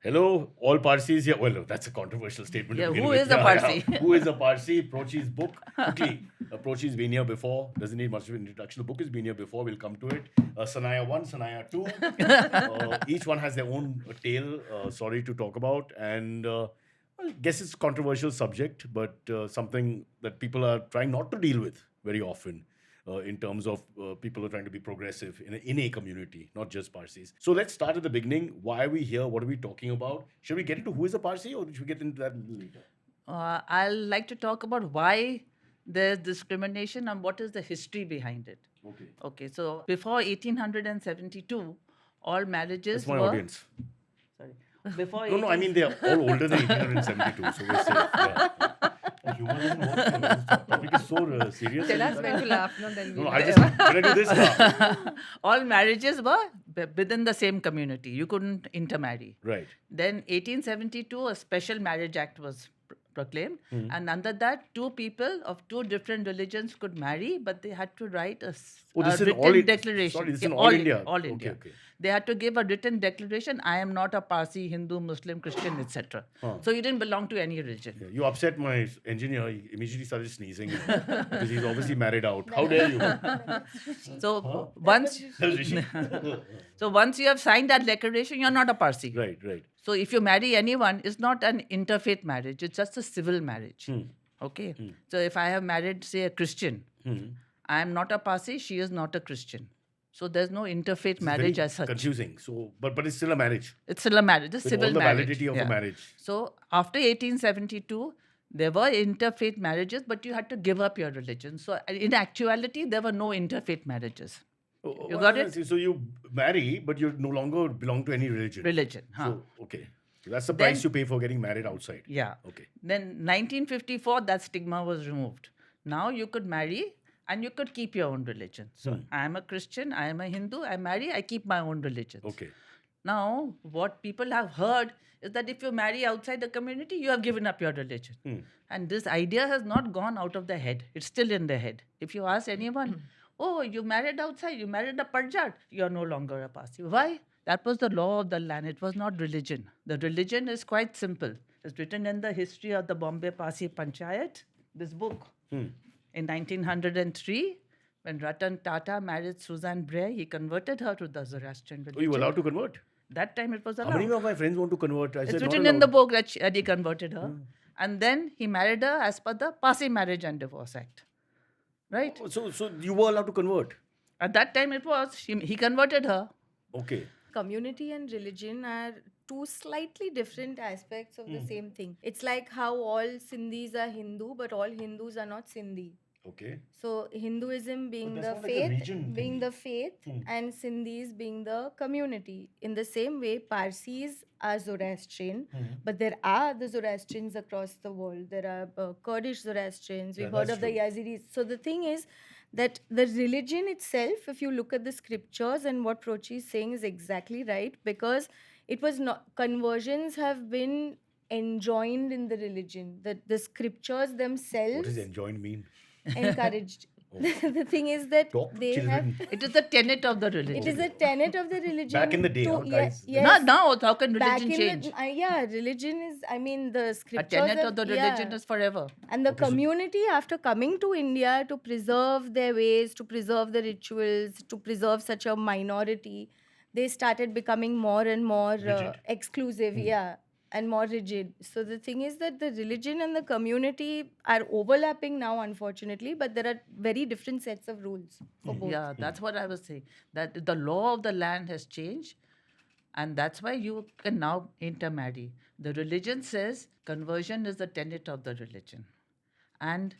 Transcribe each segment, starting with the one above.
Hello, all Parsis here. Well, that's a controversial statement to Yeah, begin who with. is a Parsi? Who is a Parsi? Prochi's book. Quickly, Prochi's been here before. Doesn't need much of an introduction. The book has been here before. We'll come to it. Sanaya 1, Sanaya 2. Each one has their own tale, sorry to talk about. And I guess it's a controversial subject, but something that people are trying not to deal with very often. In terms of people are trying to be progressive in a community, not just Parsis. So let's start at the beginning. Why are we here? What are we talking about? Should we get into who is a Parsi, or should we get into that later? I'll like to talk about why there's discrimination and what is the history behind it. Okay. Okay, so before 1872, all marriages That's my were. audience. Sorry. Before No, I mean, they're all older than 1872, so we're safe. Yeah. Humor doesn't work. This topic is so serious. Tell us when to laugh, no, then No, we'll I just, when I do this now. all marriages were within the same community. You couldn't intermarry. Right. Then 1872, a special marriage act was proclaimed, Hmm. and under that, two people of two different religions could marry, but they had to write a Oh, this is in written all declaration. Sorry, this is in Yeah, all India. All Okay, India. okay. They had to give a written declaration. I am not a Parsi, Hindu, Muslim, Christian, etc. Huh. So he didn't belong to any religion. Yeah, you upset my engineer. He immediately started sneezing because he's obviously married out. How dare you? So once, Rishi. so once you have signed that declaration, you're not a Parsi. Right, right. So if you marry anyone, it's not an interfaith marriage. It's just a civil marriage. Hmm. Okay. So if I have married, say, a Christian, Hmm. I am not a Parsi. She is not a Christian. So there's no interfaith It's marriage very as such. confusing. So, but it's still a marriage. It's still a marriage. It's With civil all the marriage. validity of Yeah. a marriage. So after 1872, there were interfaith marriages, but you had to give up your religion. So in actuality, there were no interfaith marriages. You got it? So you marry, but you no longer belong to any religion. Religion. Huh. So, okay. So that's the Then- price you pay for getting married outside. Yeah. Okay. Then 1954, that stigma was removed. Now you could marry and you could keep your own religion. So I am a Christian, I am a Hindu, I marry, I keep my own religion. Okay. Now, what people have heard is that if you marry outside the community, you have given up your religion. And this idea has not gone out of their head. It's still in their head. If you ask anyone, oh, you married outside, you married a Parjat, you're no longer a Parsi. Why? That was the law of the land. It was not religion. The religion is quite simple. It's written in the history of the Bombay Parsi Panchayat, this book. In 1903, when Ratan Tata married Susan Bray, he converted her to the Zoroastrian religion. Oh, you allowed to convert? That time it was How allowed. many of my friends want to convert? I It's said written not in the allowed. book that he converted her. And then he married her as per the Parsi Marriage and Divorce Act. Right? Oh, so you were allowed to convert? At that time it was. He converted her. Okay. community and religion are two slightly different aspects of the same thing. It's like how all Sindhis are Hindu, but all Hindus are not Sindhi. Okay. So Hinduism being But the that's not like a faith, region being thingy. the faith, and Sindhis being the community. In the same way, Parsis are Zoroastrian, but there are the Zoroastrians across the world. There are Kurdish Zoroastrians. We've Yeah, heard that's of the Yazidis. So the thing is that the religion itself, if you look at the scriptures, and what Prochi is saying is exactly right, because it was not conversions have been enjoined in the religion. That the scriptures What themselves does enjoined mean? encouraged. The thing is that Talk to they have. children. It is the tenet of the religion. It is a tenet of the religion. Back in the day, huh, guys? Yes. Not now. How can Back religion in change? yeah, religion is. I mean, the A scriptures. tenet are- of the religion yeah. is forever. And the community, after coming to India to preserve their ways, to preserve the rituals, to preserve such a minority, they started becoming more and more Rigid. exclusive, yeah, and more rigid. So the thing is that the religion and the community are overlapping now, unfortunately, but there are very different sets of rules for both. Yeah, that's what I was saying. That the law of the land has changed, and that's why you can now intermarry. The religion says conversion is the tenet of the religion, and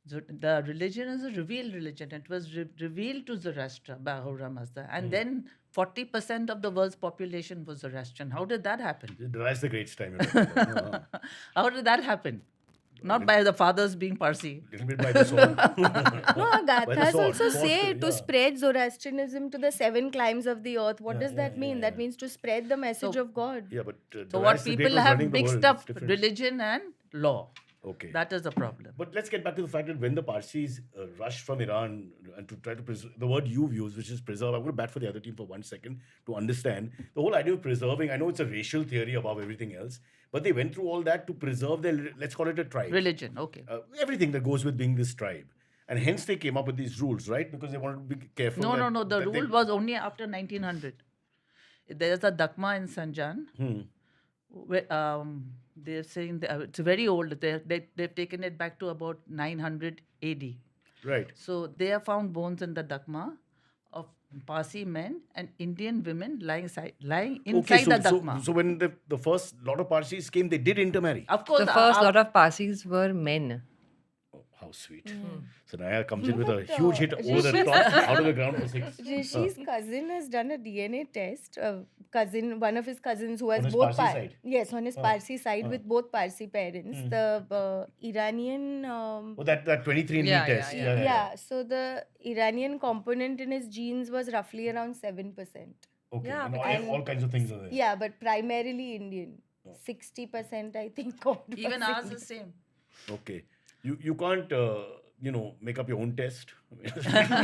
the religion is a revealed religion. It was revealed to Zoroaster by Ahura Mazda, and then 40% of the world's population was Zoroastrian. How did that happen? That's the great time. How did that happen? Not by the fathers being Parsi. Little bit by the sword. No, Gathas sword, also forced say to, to yeah. spread Zoroastrianism to the 7 climes of the earth. What does that mean? That means to spread the message So- of God. Yeah, but So what Darius the Great people was have running the mixed world. up It's different. religion and law. Okay. That is the problem. But let's get back to the fact that when the Parsis rushed from Iran and to try to preserve the word you've used, which is preserve, I'm going to bat for the other team for 1 second to understand the whole idea of preserving. I know it's a racial theory above everything else, but they went through all that to preserve their, let's call it a tribe. Religion, okay. Everything that goes with being this tribe. And hence they came up with these rules, right? Because they wanted to be careful. No. The that they- rule was only after 1900. There's a Dakma in Sanjan. Where, they're saying it's very old. They've taken it back to about 900 AD. Right. So they have found bones in the Dakma of Parsi men and Indian women lying inside the Dakma. So when the first lot of Parsis came, they did intermarry. Of course, The first lot of Parsis were men. Oh, how sweet. So Naya comes in with a huge hit over the top, out of the ground for 6. Rishi's cousin has done a DNA test. One of his cousins who has On his both Parsi side? Yes, on his Parsi side with both Parsi parents. The Iranian. Oh, that 23andMe Yeah, test. yeah. Yeah, so the Iranian component in his genes was roughly around 7%. Okay. Yeah, And all kinds of things are there. Yeah, but primarily Indian. 60%, I think. even ours is same. Okay. You can't, make up your own test.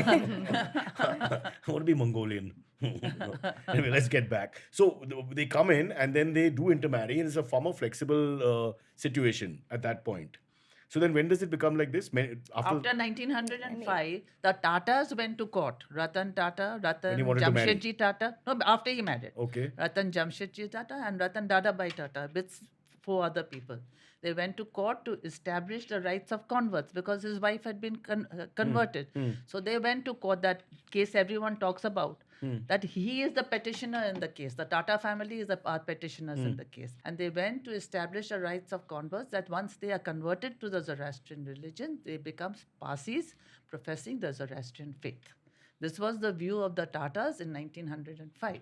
I want to be Mongolian. Anyway, let's get back. So they come in and then they do intermarry, and it's a far more flexible situation at that point. So then when does it become like this? After 1905, the Tatas went to court. Ratan Tata, Ratan he wanted to marry. Jamshedji Tata. No, after he married. Okay. Ratan Jamshedji Tata and Ratan Dadabai Tata with 4 other people. They went to court to establish the rights of converts because his wife had been converted. So they went to court, that case everyone talks about, that he is the petitioner in the case. The Tata family is the petitioners in the case. And they went to establish the rights of converts, that once they are converted to the Zoroastrian religion, they become Parsis professing the Zoroastrian faith. This was the view of the Tatas in 1905.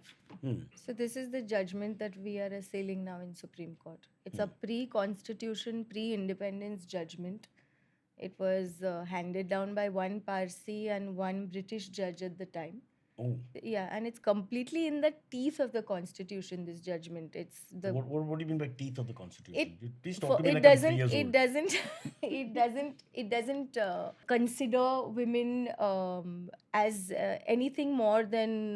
So this is the judgment that we are assailing now in Supreme Court. It's a pre-constitution, pre-independence judgment. It was handed down by one Parsi and one British judge at the time. Oh. Yeah, and it's completely in the teeth of the constitution, this judgment. It's the What do you mean by teeth of the Constitution? Please talk for- to me it like doesn't I'm 3 years it old. doesn't it doesn't consider women as anything more than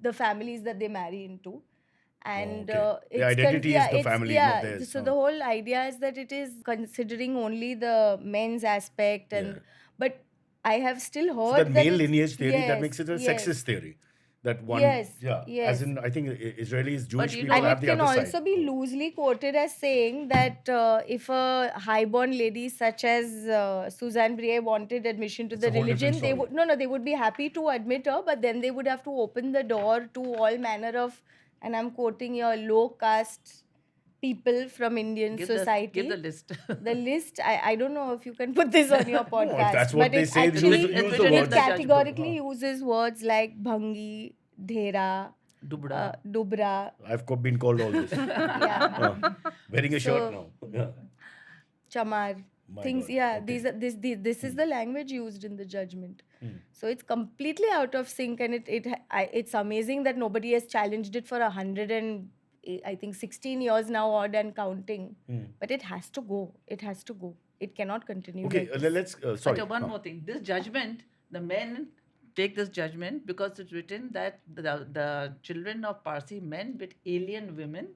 the families that they marry into. And okay. The identity is the family, not theirs. So the whole idea is that it is considering only the men's aspect, and Yeah. but I have still So heard that male it's- lineage theory, that yes, makes it a yes. sexist theory. That one, Yes, yeah. yes. As in, I think Israelis, Jewish you people know- And have it the can other also side. be loosely quoted as saying that if a highborn lady such as Suzanne Brie wanted admission to It's the a whole religion, different they would be happy to admit her, but then they would have to open the door to all manner of, and I'm quoting here, low caste people from Indian society. Give the list. The list, I don't know if you can put this on your podcast. that's what but they it say, use actually the- use the it words. categorically uses words like bhangi, dhera, Dubra. dubra. I've been called all this. Yeah. Wearing a shirt So- now. Yeah. Chamar, My things. God, Yeah, okay. these are this is the language used in the judgment. So it's completely out of sync, and it's amazing that nobody has challenged it for 116 years now, odd and counting. But it has to go. It has to go. It cannot continue. Okay, like this. let's. Sorry. But one more thing. This judgment, the men take this judgment because it's written that the children of Parsi men with alien women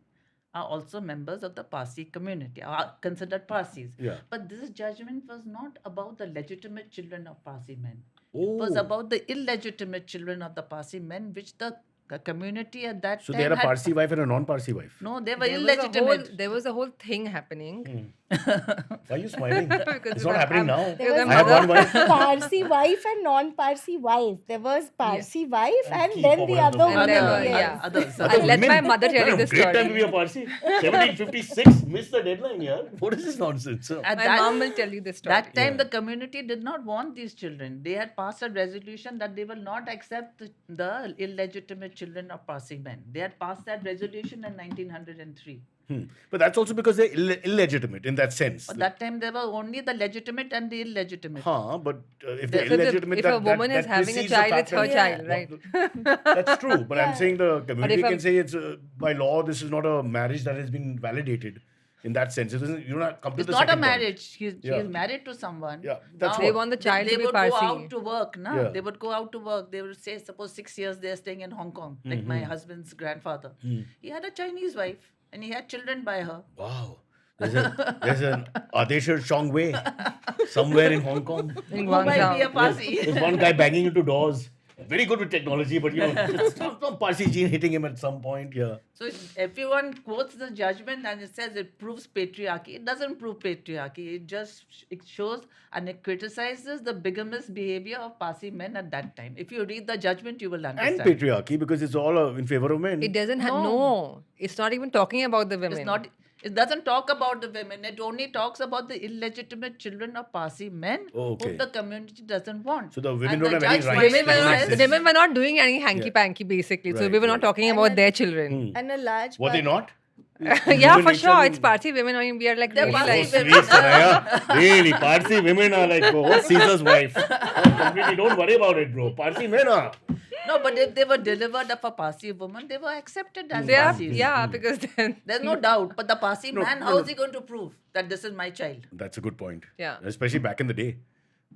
are also members of the Parsi community, are considered Parsis. Yeah. But this judgment was not about the legitimate children of Parsi men. Oh. It was about the illegitimate children of the Parsi men, which the community at that So time they had a had- Parsi wife and a non-Parsi wife. No, they were There was a illegitimate. there was a whole thing happening. Why are you smiling? Because It's you not were- happening now. There was I have one wife. Parsi wife and non-Parsi wife. There was Parsi wife and keep then over the the other woman. woman. And there were- yes. yeah. Others. I'll let my Women- mother tell you What a this great time to story. be a Parsi. 1756, missed the deadline, yeah. What is this nonsense? At My that- mom will tell you this story. That time, the community did not want these children. They had passed a resolution that they will not accept the illegitimate children of Parsi men. They had passed that resolution in 1903. But that's also because they're illegitimate in that sense. But that time there were only the legitimate and the illegitimate. But if they're So illegitimate, if a woman is having a precedes the child, fact it's her that- child, right? That's true. But I'm saying the community if can a- say it's by law. This is not a marriage that has been validated. In that sense, it doesn't. You don't come to It's the not a second point. marriage. She's Yeah. married to someone. Yeah, that's Now, what- They want the child they to be would go Parsi. out to work. No? Yeah. They would go out to work. They would say, suppose 6 years they're staying in Hong Kong, like my husband's grandfather. He had a Chinese wife and he had children by her. Wow. There's an Adeshar Chong Wei somewhere in Hong Kong. In Who might be a Guangzhou. Parsi. There's one guy banging into doors. Very good with technology, but it's some Parsi gene hitting him at some point. Yeah. So everyone quotes the judgment and it says it proves patriarchy. It doesn't prove patriarchy. It shows and it criticizes the bigamous behavior of Parsi men at that time. If you read the judgment, you will And understand. patriarchy, because it's all in favor of men. It doesn't have No. no. It's not even talking about the women. It's not. It doesn't talk about the women. It only talks about the illegitimate children of Parsi men Okay. whom the community doesn't want. So the women And don't the have any judge rights. Women were to not, access. women were not doing any hanky panky basically. So Right, we were not right. talking And about then- their children. And a large Were they part- not? Yeah, Human for nature sure. and- It's Parsi women. I mean, we are like They're really Parsi like. women. Sweet, Saraya. Really, Parsi women are like, oh, what's Caesar's wife? Completely, don't worry about it, bro. Parsi men are. No, but if they were delivered of a Parsi woman, they were accepted as They are, Parsis. yeah, because then. There's no doubt. But the Parsi No, man, no, how no. is he going to prove that this is my child? That's a good point. Yeah. Especially back in the day.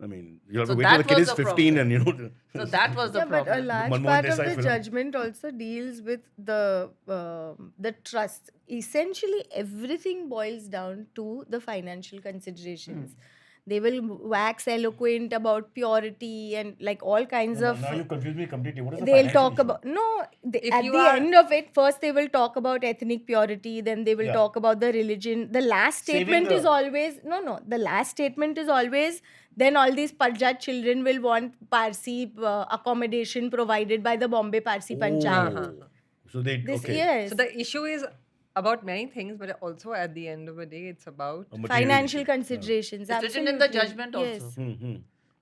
I mean, you'll have So to wait till the that kid was is the 15 and, So that was the Yeah, but a problem. large Manmohan part of Desai the film. judgment also deals with the trust. Essentially, everything boils down to the financial considerations. They will wax eloquent about purity and like all kinds of. Now you confuse me completely. What is the They'll financial talk issue? about If at you the are- end of it. First, they will talk about ethnic purity. Then they will Yeah. talk about the religion. The last Saving statement the- is always no. The last statement is always. Then all these Parjat children will want Parsi accommodation provided by the Bombay Parsi Panchayat. Oh. So they, This okay. yes, So the issue is about many things, but also at the end of the day, it's about. A material financial issue. considerations. It's written in the absolutely. judgment Yes. also. Hmm.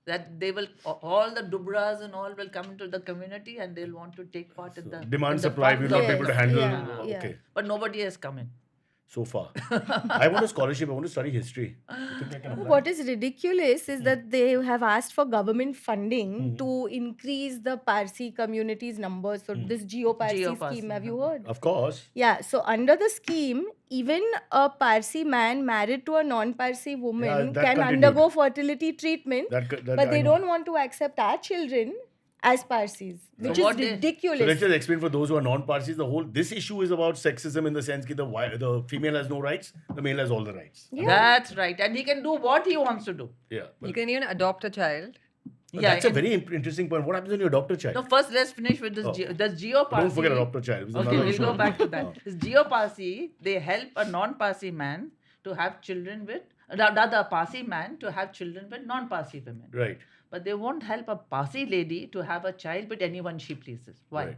That they will, all the Dubras and all will come into the community and they'll want to take part in the Demand in the supply, we'll funds not be of able the- to handle. Yeah, yeah. Okay. But nobody has come in. So far. I want a scholarship. I want to study history. You think I can apply? What is ridiculous is that they have asked for government funding to increase the Parsi community's numbers. So this Geo-Parsi Geo-Parsi, scheme, have you heard? Of course. Yeah, so under the scheme, even a Parsi man married to a non-Parsi woman Yeah, that can continued. undergo fertility treatment, That but I they know. don't want to accept our children as Parsis, which is what they- ridiculous. So let's just explain for those who are non-Parsis. This issue is about sexism in the sense that the female has no rights, the male has all the rights. That's right. And he can do what he wants to do. Yeah. But, You can even adopt a child. but Yeah, that's a and- very interesting point. What happens when you adopt a child? No, first let's finish with this. Oh. This Geo-Parsi. Don't forget adopt a child. It was Okay, another we'll issue. go back to that. Oh. This Geo-Parsi, they help a non-Parsi man to have children with, rather a Parsi man to have children with non-Parsi women. Right. But they won't help a Parsi lady to have a child with anyone she pleases. Why? Right.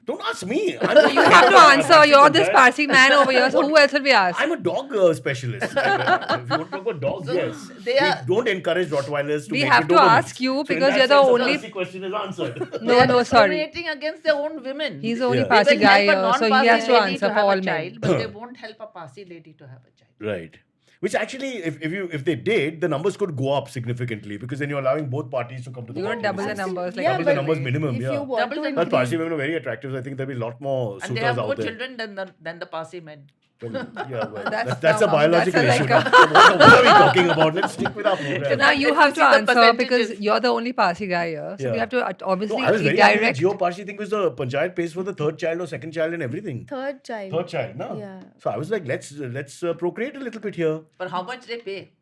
Don't ask me. You have to answer. You're this Parsi man over here, so who else will be asked? I'm a dog specialist. if you want to talk about dogs, yes. they are- We don't encourage Rottweilers to We make have the to Dobermans. ask you So in because that you're the sense, only- Parsi question is answered. No, no, sorry. Discriminating against their own women. He's the only Yeah. They Parsi will guy help a here, so he non-Parsi has to lady answer for have all a men. child, but they won't help a Parsi lady to have a child. Right. Which actually, if they did, the numbers could go up significantly because then you're allowing both parties to come to the You're going to double the compromise. numbers. Like Yeah, Double the but numbers minimum, if yeah. you want Double to the But increase- Parsi women are very attractive. So I think there'll be a lot more And they suitors have out more there. children than the Parsi men. Well, yeah, well, That's that's a now- biological that's issue. like now. So what are we talking about? Let's stick with our program. So now you Let's have see to the answer because percentages. you're the only Parsi guy here. So Yeah. we have to No, obviously I was very happy with direct. Geo Parsi thing because the Panchayat pays for the third child or second child and everything. third child. Third child, no? Yeah. So I was like, let's procreate a little bit here. But how much they pay?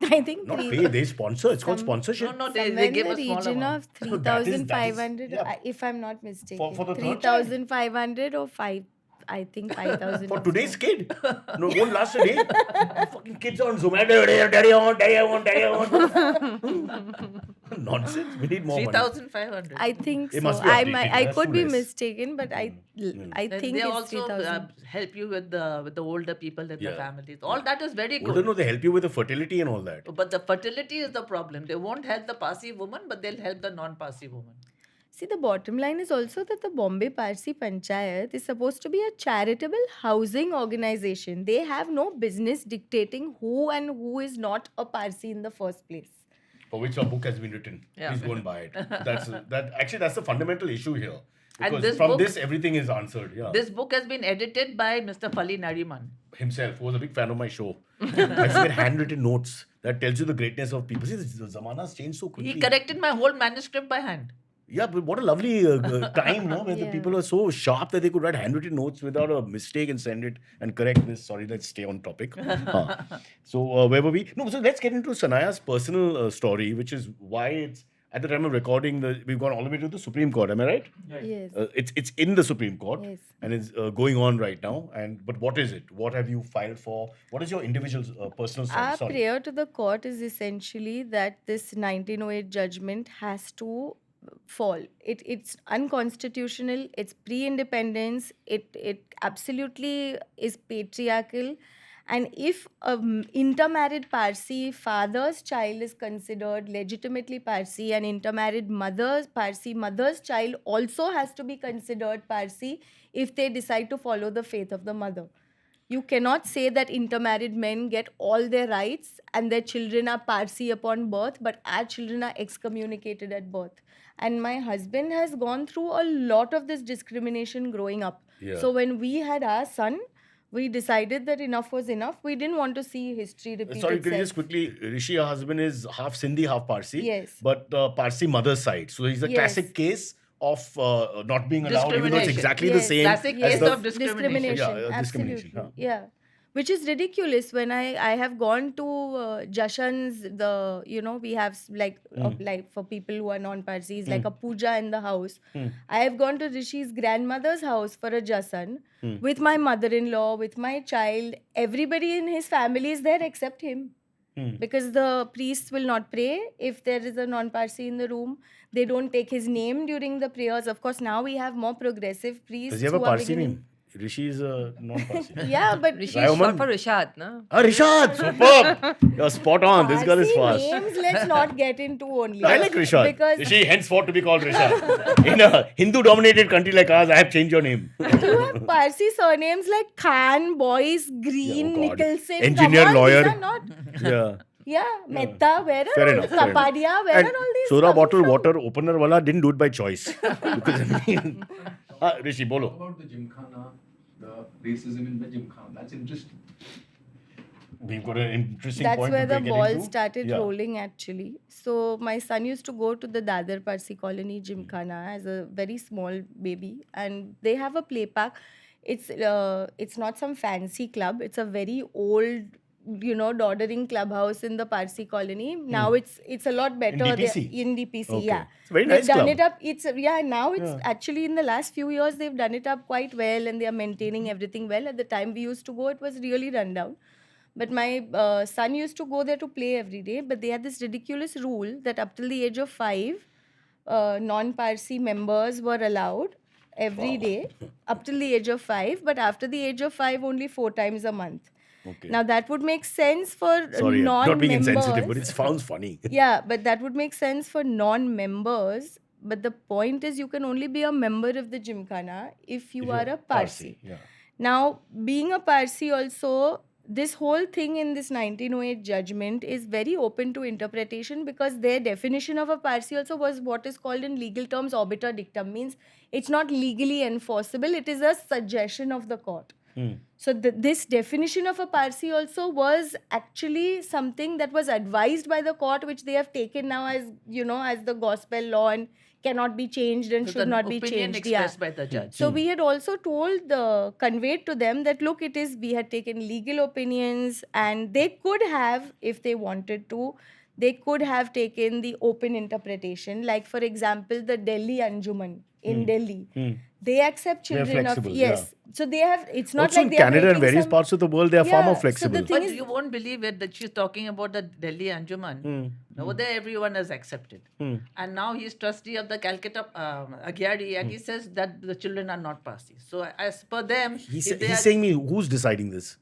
I think Not three- pay, they sponsor. It's called Some- sponsorship. No, somewhere they in give the a small region amount. of No, that is- 3,500, yeah. if I'm not mistaken. for the third child? 3,500 or 5, I think 5,000. For or today's so. kid. No, it won't last a day. The fucking kids on Zomato. Daddy, I want. Nonsense. We need more money. 3,500. I think It so. must be I updated. I That's could too be less. mistaken, but I Then think they it's also 3,000. help you with the older people in the Yeah. families. All that is very Older, good. no, they help you with the fertility and all that. But the fertility is the problem. They won't help the Parsi woman, but they'll help the non-Parsi woman. See, the bottom line is also that the Bombay Parsi Panchayat is supposed to be a charitable housing organization. They have no business dictating who and who is not a Parsi in the first place. For which a book has been written. Yeah. Please go and buy it. That's the fundamental issue here. And Because this from book- this, everything is answered. Yeah. This book has been edited by Mr. Fali Nariman. Himself, who was a big fan of my show. I used to get handwritten notes that tells you the greatness of people. See, the Zamana's changed so quickly. He corrected my whole manuscript by hand. Yeah, but what a lovely time, no? Where the Yeah. people were so sharp that they could write handwritten notes without a mistake and send it and correct this. Sorry, let's stay on topic. So, where were we? No, so let's get into Sanaya's personal story, which is why it's at the time of recording, we've gone all the way to the Supreme Court. Am I right? Yes. It's in the Supreme Court Yes. and it's going on right now. But what is it? What have you filed for? What is your individual personal story? Our Sorry. prayer to the court is essentially that this 1908 judgment has to fall. It's unconstitutional. It's pre-independence. It absolutely is patriarchal. And if an intermarried Parsi father's child is considered legitimately Parsi, and intermarried Parsi mother's child also has to be considered Parsi if they decide to follow the faith of the mother. You cannot say that intermarried men get all their rights and their children are Parsi upon birth, but our children are excommunicated at birth. And my husband has gone through a lot of this discrimination growing up. Yeah. So when we had our son, we decided that enough was enough. We didn't want to see history repeat Sorry, could you itself. just quickly, Rishi, your husband is half Sindhi, half Parsi. Yes. But Parsi mother's side. So he's a Yes. classic case of not being allowed, even though it's Discrimination. exactly the Yes. same Classic as case the of discrimination. Yeah, discrimination, Absolutely. huh. Yeah. Which is ridiculous. When I have gone to Jashans, we have like for people who are non-Parsis, like a puja in the house. I have gone to Rishi's grandmother's house for a Jasan with my mother-in-law, with my child. Everybody in his family is there except him. Because the priests will not pray if there is a non-Parsi in the room. They don't take his name during the prayers. Of course, now we have more progressive priests. Does he have a who are Parsi beginning- name? Rishi is a non-Parsi. Yeah, but Rishi Rayoman. is short for Rishad, na? Ah, Rishad, superb. You're spot on. This girl is Parsi fast. names, let's not get into only. I like Rishad. Because Rishi, henceforth to be called Rishad. In a Hindu-dominated country like ours, I have changed your name. you have Parsi surnames like Khan, Boyce, Green, Yeah, oh God. Nicholson. Engineer, Come on, lawyer. These are not. Yeah. Yeah, Mehta, where Fair are enough. fair enough. Kapadia, where And are all these? soda coming bottle from? water opener wala didn't do it by choice. Because I mean, Rishi, bolo. About the Gymkhana, the racism in the Gymkhana. That's interesting. We've got an interesting That's point where to the get ball into. started Yeah. rolling actually. So my son used to go to the Dadar Parsi colony Gymkhana as a very small baby, and they have a play park. It's not some fancy club. It's a very old, doddering clubhouse in the Parsi colony. Now it's a lot better. DPC? In DPC, Okay. yeah. It's a very They've nice done club. it up. Now it's actually in the last few years they've done it up quite well, and they are maintaining everything well. At the time we used to go, it was really run down. But my son used to go there to play every day. But they had this ridiculous rule that up till the age of 5, non-Parsi members were allowed every day up till the age of 5. But after the age of 5, only 4 times a month. Okay. Now that would make sense for Sorry, I'm non-members. not being insensitive, but it sounds funny. Yeah, but that would make sense for non-members. But the point is, you can only be a member of the Gymkhana if you are a Parsi. Yeah. Now, being a Parsi also, this whole thing in this 1908 judgment is very open to interpretation, because their definition of a Parsi also was what is called in legal terms obiter dictum, means it's not legally enforceable, it is a suggestion of the court. So this definition of a Parsi also was actually something that was advised by the court, which they have taken now as the gospel law and cannot be changed and It's should an not be opinion changed. expressed by the judge. So we had also conveyed to them that look, we had taken legal opinions, and they could have, if they wanted to, they could have taken the open interpretation. Like for example, the Delhi Anjuman in Delhi, they accept They're children of flexible, yes. So they have. It's not Also like in they are Canada and making various some- parts of the world, they are far Yeah, more so the flexible. thing But is- you won't believe it that she's talking about the Delhi Anjuman. Over there, everyone has accepted. And now he's trustee of the Calcutta Agyari, and he says that the children are not Parsi. So as per them, He's if they are saying me, who's deciding this?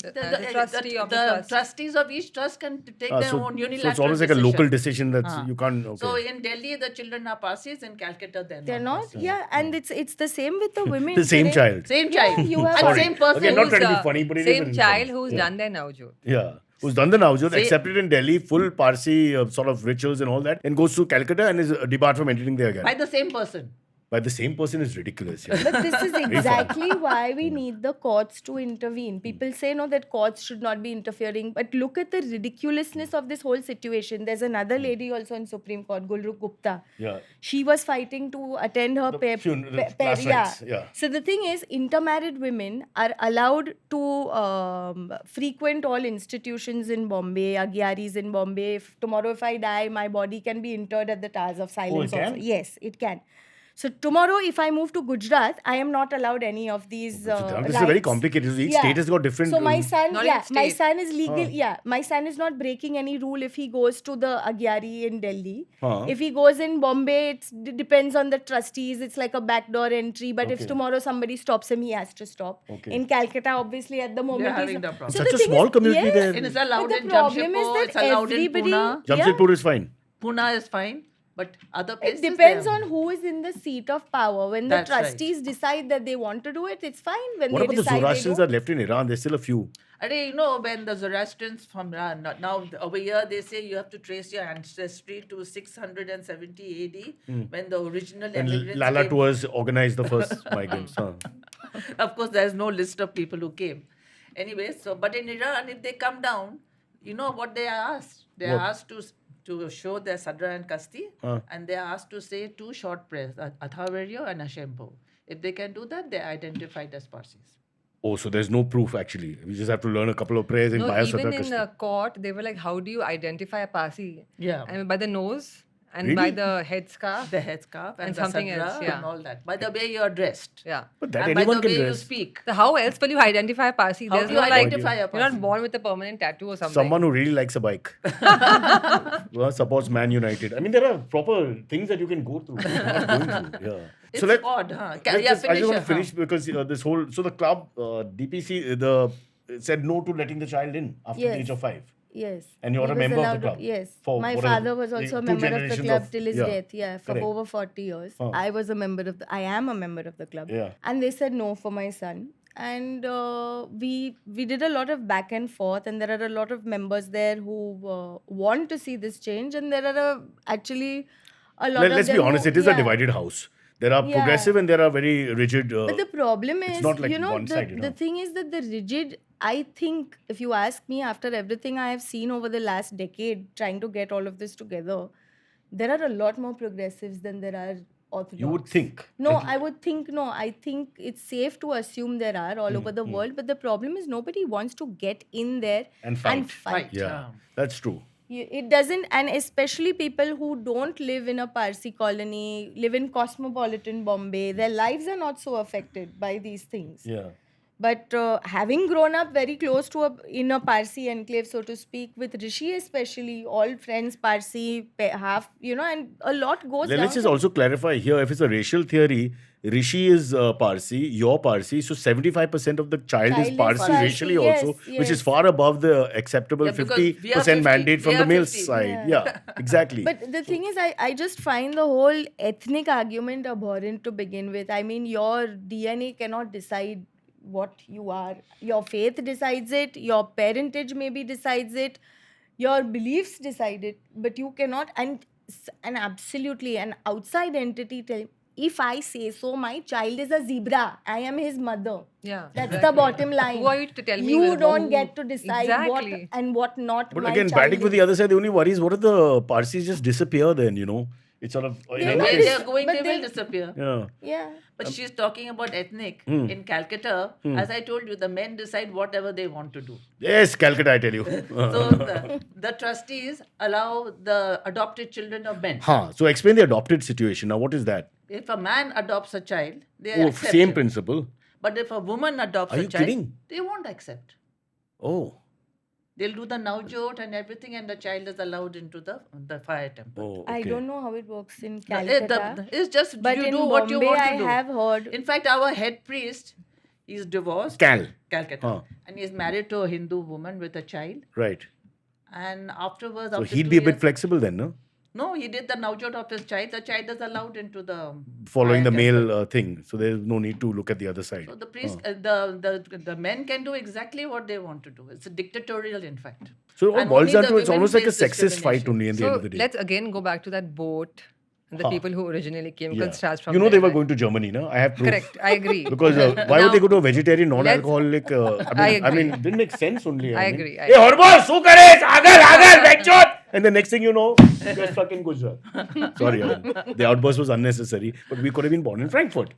The trustee of the trust. trustees of each trust can take their so, own unilateral so it's almost like a local decision that's you can't. Okay. So in Delhi, the children are Parsis. In Calcutta, They're not. Parsis. Yeah, and it's the same with the women. the same today. child. Same child. you have- and Sorry. same person. Okay, not who's, trying to be funny, but it is Same very child funny. who's done their Navjot. Yeah. Who's done the Navjot, Say- accepted in Delhi, full Parsi sort of rituals and all that, and goes to Calcutta and is debarred from entering there again. by the same person. By the same person is ridiculous. Yeah. But this is exactly why we need the courts to intervene. People say no that courts should not be interfering, but look at the ridiculousness of this whole situation. There's another lady also in Supreme Court, Gulrukh Gupta. Yeah. She was fighting to attend her last rites, yeah. So the thing is, intermarried women are allowed to frequent all institutions in Bombay, Agyaris in Bombay. If I die, my body can be interred at the Towers of Silence. it can? Also. Yes, it can. So tomorrow, if I move to Gujarat, I am not allowed any of these. This is very rights. complicated. So each Yeah. state has got different. So my son, Not yeah, in my state. son is legal. Yeah, my son is not breaking any rule if he goes to the Agyari in Delhi. If he goes in Bombay, it depends on the trustees. It's like a backdoor entry. But if Okay. tomorrow somebody stops him, he has to stop. Okay. In Calcutta, obviously, at the moment, They're having he's the not. problem. So Such the a thing small is, community yes, there. It is allowed But in the problem is Jamshedpur. that It's allowed in everybody. Pune. Jamshedpur is fine. Pune is fine, but other It places. depends they are- on who is in the seat of power. When That's the right. trustees decide that they want to do it, it's fine. When What they about the decide Zoroastrians they that are left in Iran? There's still a few. You know, when the Zoroastrians from now over here, they say you have to trace your ancestry to 670 AD when the original And immigrants Lala came. Tours organized the first migrants. Huh. Of course, there's no list of people who came. Anyway, so but in Iran, if they come down, you know what they are asked? They are What? asked to show their Sadra and Kasti, and they are asked to say two short prayers, Athavaryo and Ashembo. If they can do that, they're identified as Parsis. Oh, so there's no proof actually. We just have to learn a couple of prayers in No, Baya even Sadra in the court, they were like, how do you identify a Parsi? Yeah. And by the nose and by Really? the headscarf. The headscarf and, And the something Sadra else, yeah. and all that. By the way you're dressed. Yeah. But that and by anyone the can way you dress. speak. So how else will you identify a Parsi? How There's do you no like, identify a you're Parsi? not born with a permanent tattoo or something. Someone who really likes a bike. Supports Man United. I mean, there are proper things that you can go through. You're not going through. Yeah. It's odd, huh? let's Yeah, just- I just want to finish finish because this whole the club DPC said no to letting the child in after the Yes. age of 5. Yes. And you're He a was member of the allowed club? Yes. For My whatever, father was also a two member of the generations club of- till his yeah, death. Yeah, for correct. over 40 years. Huh. I was a member of I am a member of the club. Yeah. And they said no for my son. And we did a lot of back and forth, and there are a lot of members there who want to see this change, and there are actually a lot of Let's be them honest, who- it is a yeah. divided house. There are Yeah. progressive and there are very rigid. But the problem is, not like you know, one-sided, the huh? thing is that the rigid, I think, if you ask me, after everything I have seen over the last decade, trying to get all of this together, there are a lot more progressives than there are orthodox. You would think. No, I would think no. I think it's safe to assume there are all over the world, but the problem is nobody wants to get in there And fight. Fight. Yeah, that's true. It doesn't, and especially people who don't live in a Parsi colony, live in cosmopolitan Bombay, their lives are not so affected by these things. Yeah. But having grown up very close to in a Parsi enclave, so to speak, with Rishi especially, all friends Parsi, half, you know, and a lot goes down. Let's just also clarify here, if it's a racial theory, Rishi is Parsi, you're Parsi, so 75% of the child is Child is Parsi Parsi, racially yes, also, which is yes. far above the acceptable Yeah, because we are 50% 50, mandate from we the are male 50. side. Yeah, exactly. But the thing is, I just find the whole ethnic argument abhorrent to begin with. I mean, your DNA cannot decide what you are. Your faith decides it, your parentage maybe decides it, your beliefs decide it, but you cannot, and absolutely an outside entity tell, if I say so, my child is a zebra, I am his mother. Yeah. That's the bottom line. Who are you to tell me You whether- don't who- get to decide what Exactly. and what not. But my again, child batting with is. the other side, the only worry is what if the Parsis just disappear then, you know? It's sort of. in any not Where case- they are going, But they will they- disappear. yeah. Yeah. But she's talking about ethnic. Hmm. In Calcutta, as I told you, the men decide whatever they want to do. Yes, Calcutta, I tell you. So the trustees allow the adopted children of men. So explain the adopted situation. Now, what is that? If a man adopts a child, they Oh, accept same him. principle. But if a woman adopts Are a you child, kidding? they won't accept. Oh. They'll do the Navjot and everything, and the child is allowed into the fire temple. Oh, okay. I don't know how it works in It- Calcutta. it's just But you in do what you Bombay, want to I do. have heard. In fact, our head priest, He's divorced. Cal. Calcutta. Huh. And he's married to a Hindu woman with a child. Right. And afterwards, So after he'd 2 be a bit years- flexible then, no? No, he did the Naujot of his child. The child is allowed into the Following the fire male castle. thing. So there's no need to look at the other side. So the priest, the men can do exactly what they want to do. It's a dictatorial, in fact. So it all And boils only down the to it's women almost like a face sexist fight discrimination. only in the end So of the day. let's again go back to that boat and the Huh. people who originally came. Because Yeah. it starts from You know they there, were right? going to Germany, no? I have proof. Correct. I agree. Because why would they Now, go to a vegetarian, non-alcoholic? I I agree. mean, didn't make sense only. I mean. agree, I Hey, Horbos, who kare? Agar, Benchot! And the next thing you know, you're stuck in Gujarat. Sorry, the outburst was unnecessary, but we could have been born in Frankfurt.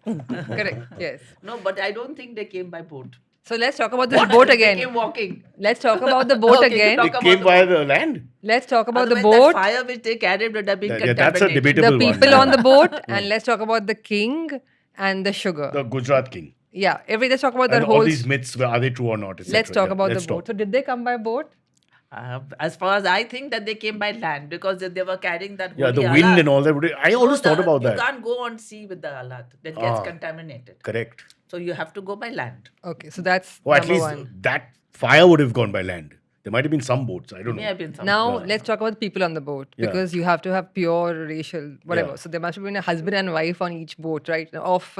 correct. Yes. No, but I don't think they came by boat. So let's talk about this boat They again. came walking. Let's talk about the boat Okay, again. They Talk came about via the land. Let's talk about the Otherwise, boat, that fire which they carried would have been Yeah, that's a contaminated. debatable the one. people yeah. on the boat, and let's talk about the king and the sugar. The Gujarat king. Yeah, let's talk about that And whole. all these myths, are they true or not? et Let's cetera. talk Yeah, about let's the boat. talk. So did they come by boat? As far as I think that they came by land because they were carrying that Yeah, the holy wind alat. and all that. I always thought about You that. can't go on sea with the alat. That gets Ah. contaminated. Correct. So you have to go by land. Okay, so that's Or at number least one. that fire would have gone by land. There might have been some boats. I don't May know. have been some. Now let's talk about the people on the boat Yeah. because you have to have pure racial whatever. Yeah. So there must have been a husband and wife on each boat, right? Of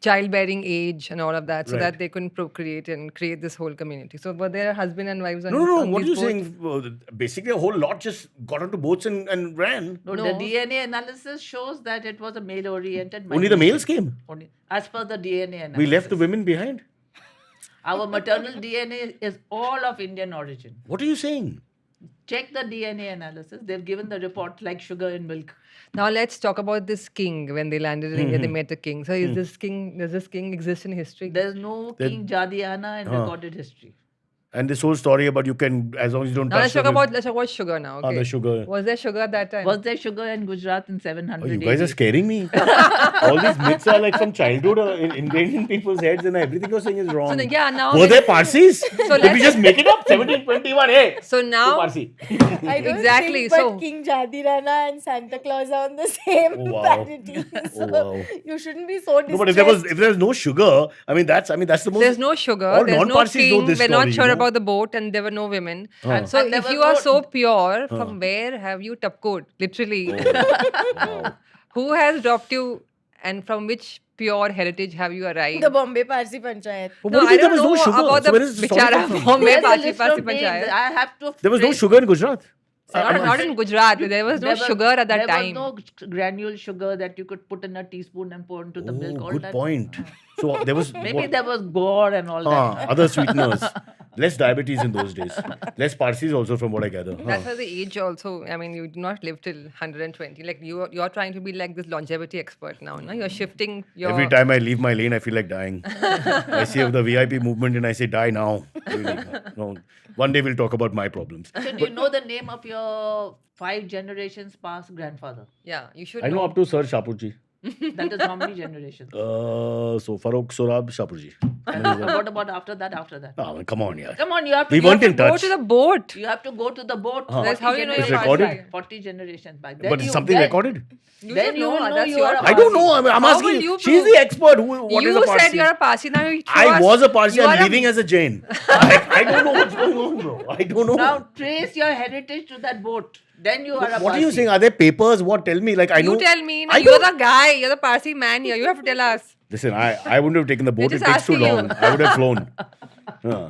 childbearing age and all of that, so Right. that they couldn't procreate and create this whole community. So were there husband and wives on, No. on What are these you boats? saying? Basically, a whole lot just got onto boats and ran. No, No. the DNA analysis shows that it was a male-oriented. Only the males migration. came. Only, as per the DNA analysis. We left the women behind. Our maternal DNA is all of Indian origin. What are you saying? Check the DNA analysis. They've given the report like sugar in milk. Now let's talk about this king when they landed in India. They met the king. So is this king? Does this king exist in history? There's no King Jadiana in recorded history. And this whole story about you can, as long as you don't Now touch let's talk the about sugar now. Okay. the sugar. Was there sugar at that time? Was there sugar in Gujarat in 700 Oh, you guys are AD? scaring me. All these myths are like from childhood ingrained in people's heads, and everything you're saying is wrong. So yeah, now Were there Parsis? Did we let's- just make it up? 1721, hey! so now Parsi. I don't Exactly, think but so- King Jadirana and Santa Claus are on the same Oh, wow. parity. Oh, So wow. you shouldn't be so distressed. No, but if there's no sugar, I mean that's the most. there's no sugar, All there's no non-Parsis know king, this we're story, not sure you know? about the boat, and there were no women. Huh. So And there if was you are no- so pure, from where have you tapkod? Literally. Wow. Who has dropped you and from which pure heritage have you arrived? The Bombay Parsi Panchayat. But No, what do I you think don't there was know no sugar? about So the where does the story bichara come from? Bombay There's a Parsi list Parsi of names. Panchayat. I have to. There was no trace- sugar in Gujarat. Not in Gujarat. There was no There was- sugar at that time. There was no granule sugar that you could put in a teaspoon and pour into the milk. Oh, All good that. point. So there was Maybe there was gore and all that. other sweeteners. Less diabetes in those days. Less Parsis also, from what I gather. That's why the age also. I mean, you do not live till 120. Like you're trying to be like this longevity expert now. No? You're shifting your. Every time I leave my lane, I feel like dying. I see of the VIP movement and I say, die now. Really. No. One day we'll talk about my problems. So do you know the name of your 5 generations past grandfather? Yeah, you should. I know up to Sir Shapurji. That is how many generations? So Farokh Sorab Shapurji. And what about after that? After that? Oh, come on, yeah. Come on, you have to. We you weren't have in to Go touch. to the boat. You have to go to the boat. That's 40 how you know It's you're generations recorded? back. 40 generations back. Then But is you- something then- recorded? You Then should you will know That's you your are a I don't know. I'm How asking. will you She's prove? the expert. What is a You Parsi? said you're a Parsi. Now you I was a Parsi. You are I'm a- living as a Jain. I don't know what's going on, bro. I don't know. Now trace your heritage to that boat. Then you are a What are you Parsi. saying? Are there papers? What? Tell me. Like I know. You tell me. Now, I you're don't- the guy. You're the Parsi man here. You have to tell us. Listen, I wouldn't have taken the boat. It just takes too asking you. long. I would have flown. Yeah.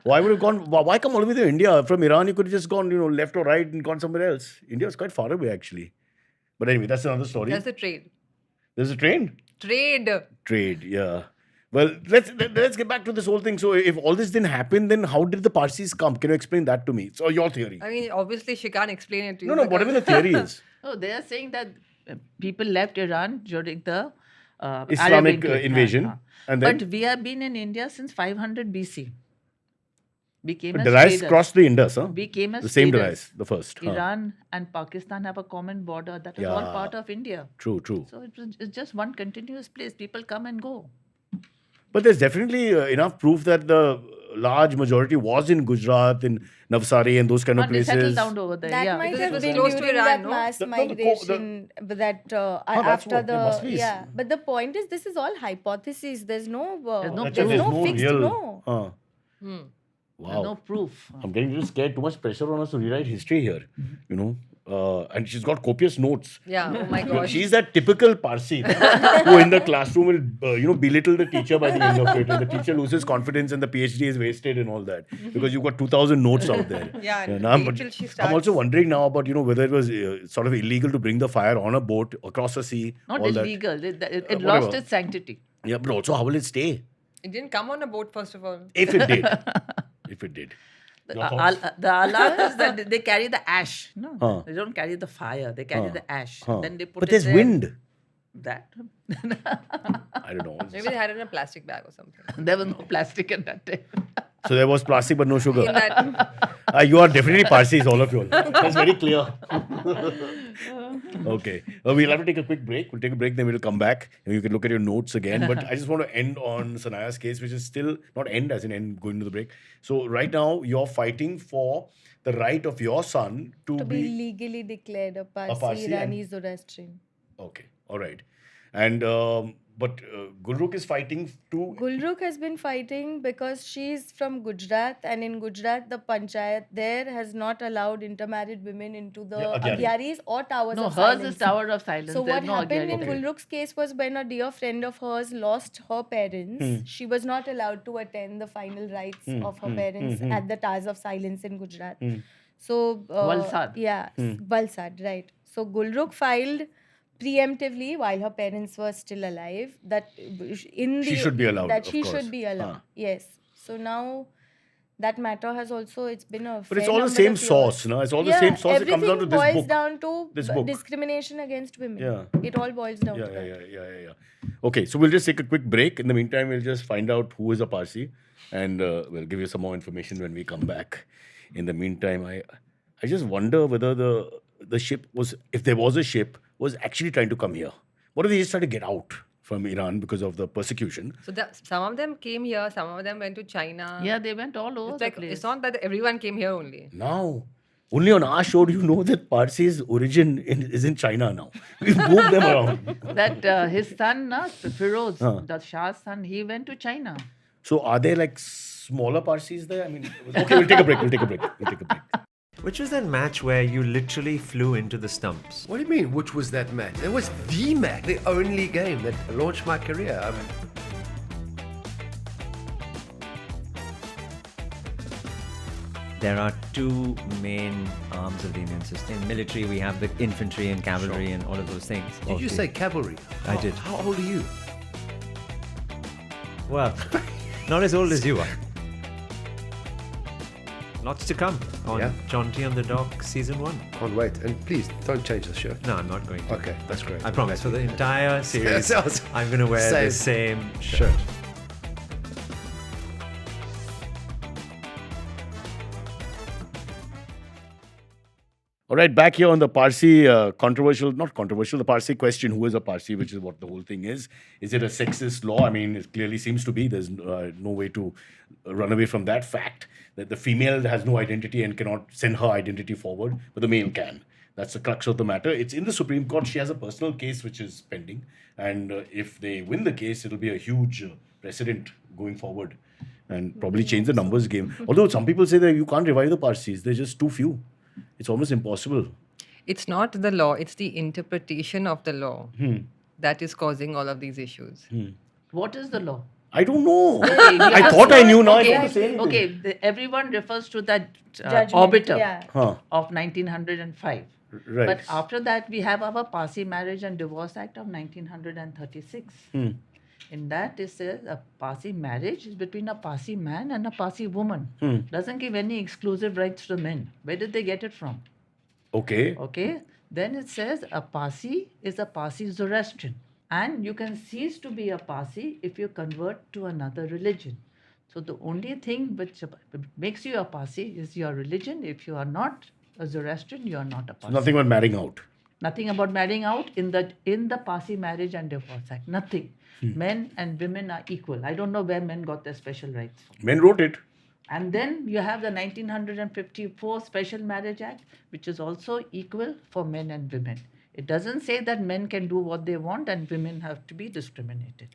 Why would have gone? Why come all the way to India? From Iran, you could have just gone, left or right and gone somewhere else. India is quite far away, actually. But anyway, that's another story. That's the trade. There's a train. Trade. Yeah. Well, let's get back to this whole thing. So, if all this didn't happen, then how did the Parsis come? Can you explain that to me? So, your theory. I mean, obviously, she can't explain it to you. No, because- whatever the theory is. Oh, they are saying that people left Iran during the Islamic Arab invasion. And then But we have been in India since 500 BC. We came as Darius traders. crossed the Indus, huh? We came as The same traders. Darius, the first. huh? Iran and Pakistan have a common border. That is all Yeah. part of India. True. So it's just one continuous place. People come and go. But there's definitely enough proof that the large majority was in Gujarat, in Navsari and those kind of But they settled places. down over there. That yeah. might Because it have was been close to during Iran, that no? mass The- no, migration, but that that's after what, there must be. yeah. But the point is, this is all hypothesis. There's no There's no fixed real. no. Huh. Hmm. Wow. There's no proof. I'm getting a little scared. Too much pressure on us to rewrite history here. You know. And she's got copious notes. Yeah, oh my gosh. She's that typical Parsi who in the classroom will, belittle the teacher by the end of it. And the teacher loses confidence and the PhD is wasted and all that. Because you've got 2,000 notes out there. Yeah, and now wait till she I'm also starts. wondering now about, whether it was sort of illegal to bring the fire on a boat across the sea. Not all illegal. It whatever. lost its sanctity. That. Yeah, but also how will it stay? It didn't come on a boat, first of all. If it did. If it did. Your thoughts? The alarm is that they carry the ash. No, Huh. they don't carry the fire. They carry the ash. Huh. Then they put But it there's there. wind. That I don't know. Maybe they had it in a plastic bag or something. there was no plastic in that time. So there was plastic but no sugar. In that, You are definitely Parsis, all of you. That's very clear. Okay. We'll have to take a quick break. We'll take a break, then we'll come back and you can look at your notes again. But I just want to end on Sanaya's case, which is still not end as in end going to the break. So right now you're fighting for the right of your son to To be legally declared a Parsi Parsi and- Irani Zoroastrian. Okay. All right. And but Gulrukh is fighting to Gulrukh has been fighting because she's from Gujarat, and in Gujarat, the panchayat there has not allowed intermarried women into the Yeah, Agyaris. Agyaris or towers No, of hers silence. is Tower of Silence. So There's what no happened in Agyari. Okay. Gulrukh's case was when a dear friend of hers lost her parents, Hmm. she was not allowed to attend the final rites of her parents at the Towers of Silence in Gujarat. So Valsad. yeah, Valsad, right. So Gulrukh filed preemptively while her parents were still alive that in the She should be allowed, that of she course. should be allowed. Huh. Yes. So now that matter has also it's been a But it's fair all the number same of years. sauce, no? It's all the same sauce that comes down to this everything book. boils down to This book. discrimination against women. Yeah. It all boils down to that. Yeah. Okay, so we'll just take a quick break. In the meantime, we'll just find out who is a Parsi, and we'll give you some more information when we come back. In the meantime, I just wonder whether the ship was, if there was a ship, was actually trying to come here. What if they just tried to get out from Iran because of the persecution? so some of them came here, some of them went to China. Yeah, they went all over It's the like place. it's not that everyone came here only. Now, only on our show do you know that Parsi's origin is in China now. We've moved them around. That his son, Firoz, Huh. the Shah's son, he went to China. So are there like smaller Parsis there? I mean, okay, we'll take a break. We'll take a break. Which was that match where you literally flew into the stumps? What do you mean, which was that match? It was the match, the only game that launched my career. There are two main arms of the Indian system. In military, we have the infantry and cavalry and all of those things. Did you say cavalry? I did. How old are you? Well, not as old as you are. Lots to come on Yeah. Jaunty on the Dock Season 1. Can't wait. And please, don't change the shirt. No, I'm not going to. Okay, that's great. I promise. For the entire series, Sounds- I'm going to wear the same shirt. All right, back here on the Parsi the Parsi question, who is a Parsi, which is what the whole thing is. Is it a sexist law? I mean, it clearly seems to be. There's no way to run away from that fact that the female has no identity and cannot send her identity forward, but the male can. That's the crux of the matter. It's in the Supreme Court. She has a personal case which is pending. And if they win the case, it'll be a huge precedent going forward and probably change the numbers game. Although some people say that you can't revive the Parsis. They're just too few. It's almost impossible. It's not the law, it's the interpretation of the law that is causing all of these issues. What is the law? I don't know. Okay, you I have thought I knew. Now I Okay, don't want to say anything. okay. Everyone refers to that Judgment, orbiter yeah. Huh. of 1905. Right. But after that, we have our Parsi Marriage and Divorce Act of 1936. In that, it says a Parsi marriage is between a Parsi man and a Parsi woman. Doesn't give any exclusive rights to men. Where did they get it from? Okay. Okay. Then it says a Parsi is a Parsi Zoroastrian. And you can cease to be a Parsi if you convert to another religion. So the only thing which makes you a Parsi is your religion. If you are not a Zoroastrian, you are not a Parsi. Nothing about marrying out. Nothing about marrying out in the Parsi Marriage and Divorce Act. Nothing. Men and women are equal. I don't know where men got their special rights from. Men wrote it. And then you have the 1954 Special Marriage Act, which is also equal for men and women. It doesn't say that men can do what they want and women have to be discriminated.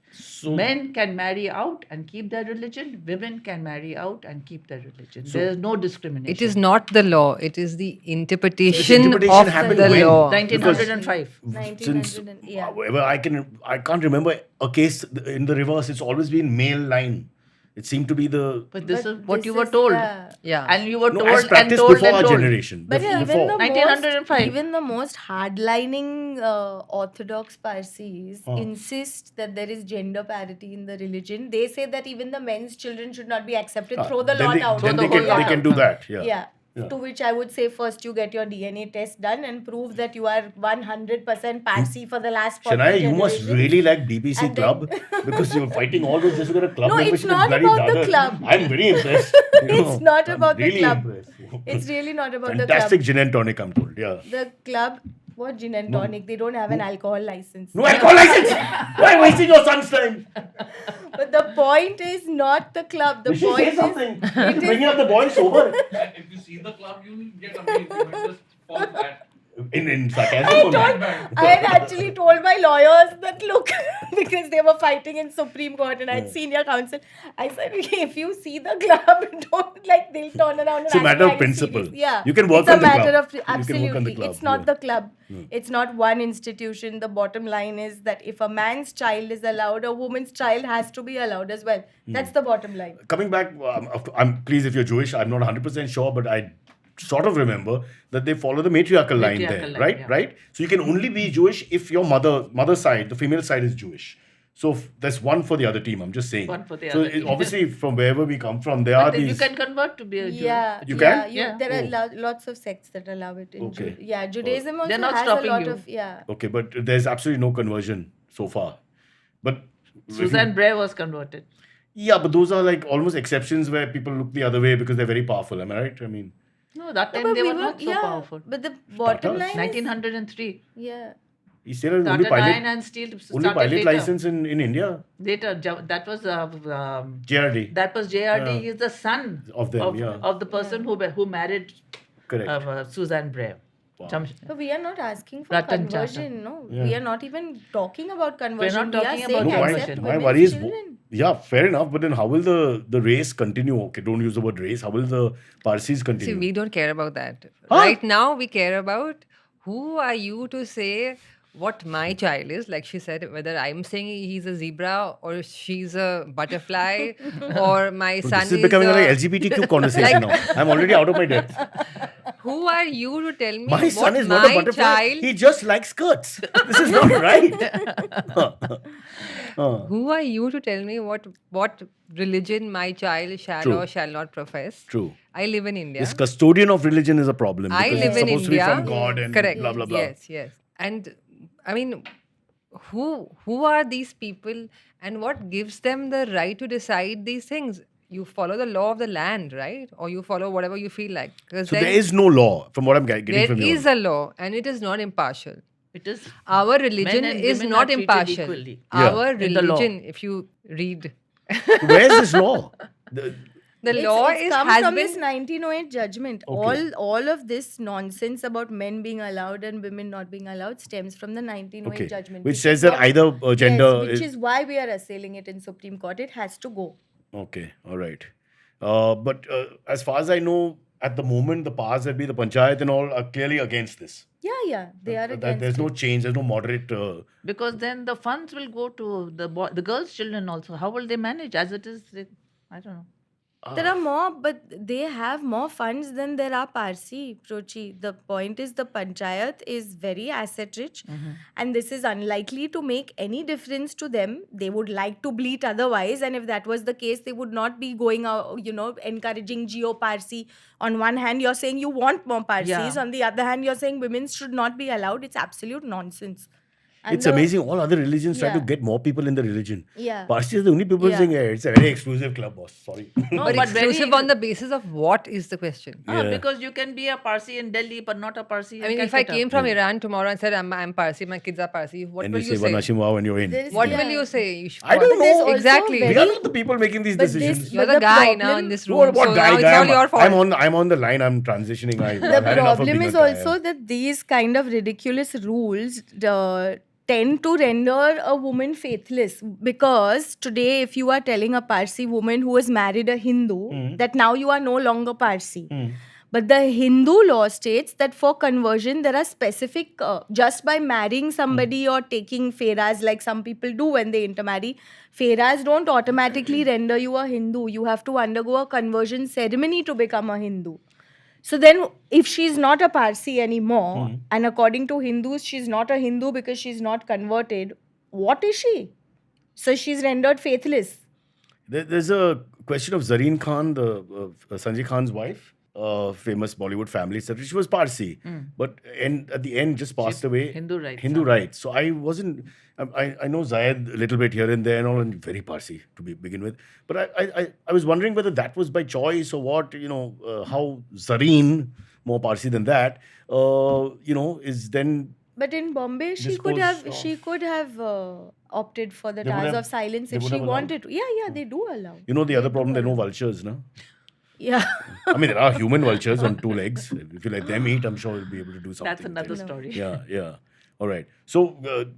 Men can marry out and keep their religion. Women can marry out and keep their religion. There is no discrimination. It is not the law. It is the interpretation interpretation of happened the when? law. 1905. 1900 yeah. Well, I can't remember a case in the reverse. It's always been male line. It seemed to be the But this But is what this you were is- told. yeah. Yeah. And you were no, told as and practiced told before and our told. generation. But yeah, before. even the 1905. most, even the most hardlining Orthodox Parsis insist that there is gender parity in the religion. They say that even the men's children should not be accepted. Throw the then lot they, out. then Throw they the can whole they lot can out. do that. Yeah. Yeah. Yeah. To which I would say first you get your DNA test done and prove that you are 100% Parsi for the last 40 Shania, you must generations. really like DPC And Club because you're fighting all those just to get a club No, it's membership. not bloody about the dagger. club. I'm very impressed. It's not I'm about the really club. Impressed. It's really not about Fantastic the gin and tonic, I'm told. Yeah. club. The club, what gin and tonic? They don't have an alcohol license. No alcohol license. Why wasting your son's time? But the point is not the club. The Did she point say is something? it is- Bringing up the boys sober And if you see the club, you will get amazed. You might just fall flat. in sarcasm. I or told, not? I had actually told my lawyers that look, because they were fighting in Supreme Court and I had senior counsel. I said, if you see the club, don't like they'll turn around and It's a ask matter me, of "Are you principle. serious?" Yeah, You can work it's on a the matter club. of You can work on the absolutely. club, It's not yeah. the club. It's not one institution. The bottom line is that if a man's child is allowed, a woman's child has to be allowed as well. That's the bottom line. Coming back, I'm pleased if you're Jewish. I'm not 100% sure, but I sort of remember that they follow the matriarchal line there, Matriarchal line, right? yeah. Right. So you can only be Jewish if your mother side, the female side, is Jewish. So there's one for the other team. I'm just saying. One for the so other team. Obviously, from wherever we come from, there are But then you these. can convert to be a Jew. Yeah, You yeah, can? Yeah. There are lots of sects that allow it. In Okay. Yeah, Judaism also They're not has a stopping lot you. of Okay, but there's absolutely no conversion so far. But Suzanne Bray was converted. yeah, but those are like almost exceptions where people look the other way because they're very powerful. Am I right? I mean, No, that time But they we were not so yeah, powerful. But the bottom Starters. line is, 1903. yeah. he still has Started only iron pilot, and steel only started pilot later. license in India. Later, that was JRD. that was JRD. Yeah. He's the son Of them, yeah. of the person who married Correct. Suzanne Bray. Wow. So we are not asking for Ratan Tata. conversion, no. Yeah. We are not even talking about conversion. not talking we are about saying conversion. accept My women's worry is, children. yeah, fair enough. But then how will the race continue? Okay, don't use the word race. How will the Parsis See, continue? we don't care about that. Huh? Right now, we care about who are you to say what my child is. Like she said, whether I'm saying he's a zebra or she's a butterfly or my So son this is becoming a, like LGBTQ conversation now. I'm already out of my depth. Who are you to tell me My what son is my not a butterfly. child? He just likes skirts. This is not right. Who are you to tell me what religion my child shall True. or shall not profess? True. I live in India. This custodian of religion is a problem. I because live it's in supposed India. to be from God and Correct. blah blah blah. Yes, yes. And I mean, who are these people, and what gives them the right to decide these things? You follow the law of the land, right? Or you follow whatever you feel like. Because So there is no law, from what I'm getting there from you. is a law, and it is not impartial. It is Our religion and is women not are treated impartial. equally. Yeah. Our In the law. religion, if you read, Where's this law? the law it's come has from been this 1908 judgment. Okay. All of this nonsense about men being allowed and women not being allowed stems from the 1908 Okay. judgment. Which is says that what- either gender Yes, which is why we are assailing it in Supreme Court. It has to go. Okay, all right. But as far as I know, at the moment, the powers that be, the panchayat and all, are clearly against this. Yeah, they are That against there's no it. change, there's no moderate. because then the funds will go to the girls' children also. How will they manage? As it is, I don't know. There are more, but they have more funds than there are Parsi, Prochi. The point is the panchayat is very asset rich and this is unlikely to make any difference to them. They would like to bleat otherwise, and if that was the case, they would not be going out, encouraging Geo Parsi. On one hand, you're saying you want more Parsis. Yeah. On the other hand, you're saying women should not be allowed. It's absolute nonsense. And It's the- amazing. All other religions try to Yeah. get more people in the religion. Yeah. Parsis are the only people Yeah. saying, yeah, it's a very exclusive club, boss. Sorry. No, But but very exclusive on the basis of what is the question? Yeah. Because you can be a Parsi in Delhi, but not a Parsi in I mean, if I Calcutta. came from Iran tomorrow and said I'm Parsi, my kids are Parsi, what And will you you say, say? Vanashim Wow, and you're in. There's- What yeah. will you say? You should, I don't But there's know. also Exactly. We very- are not the people making these But decisions. this- You're But the the guy now problem- in this room. What so guy? now it's all your fault. I'm on the line. I'm transitioning. I've The had enough of problem being is a guy. also that these kind of ridiculous rules tend to render a woman faithless, because today if you are telling a Parsi woman who has married a Hindu that now you are no longer Parsi, but the Hindu law states that for conversion there are specific just by marrying somebody or taking feras like some people do when they intermarry, feras don't automatically render you a Hindu. You have to undergo a conversion ceremony to become a Hindu. So then, if she's not a Parsi anymore, and according to Hindus, she's not a Hindu because she's not converted, what is she? So she's rendered faithless. There's a question of Zareen Khan, the Sanjay Khan's wife, famous Bollywood family secretary. She was Parsi, but at the end just passed away. Hindu rights, Hindu rights. So I wasn't. I know Zayed a little bit here and there, and all, and very Parsi to begin with. But I was wondering whether that was by choice or what. How Zareen, more Parsi than that, is then. But in Bombay, she Disposed could have opted for the They would Tars have- of Silence they if would she have allowed. wanted to. Yeah, they do allow. The other problem, there are no vultures, no? Yeah. I mean, there are human vultures on two legs. If you let them eat, I'm sure you'll be able to do something. That's another story. Yeah. All right. So,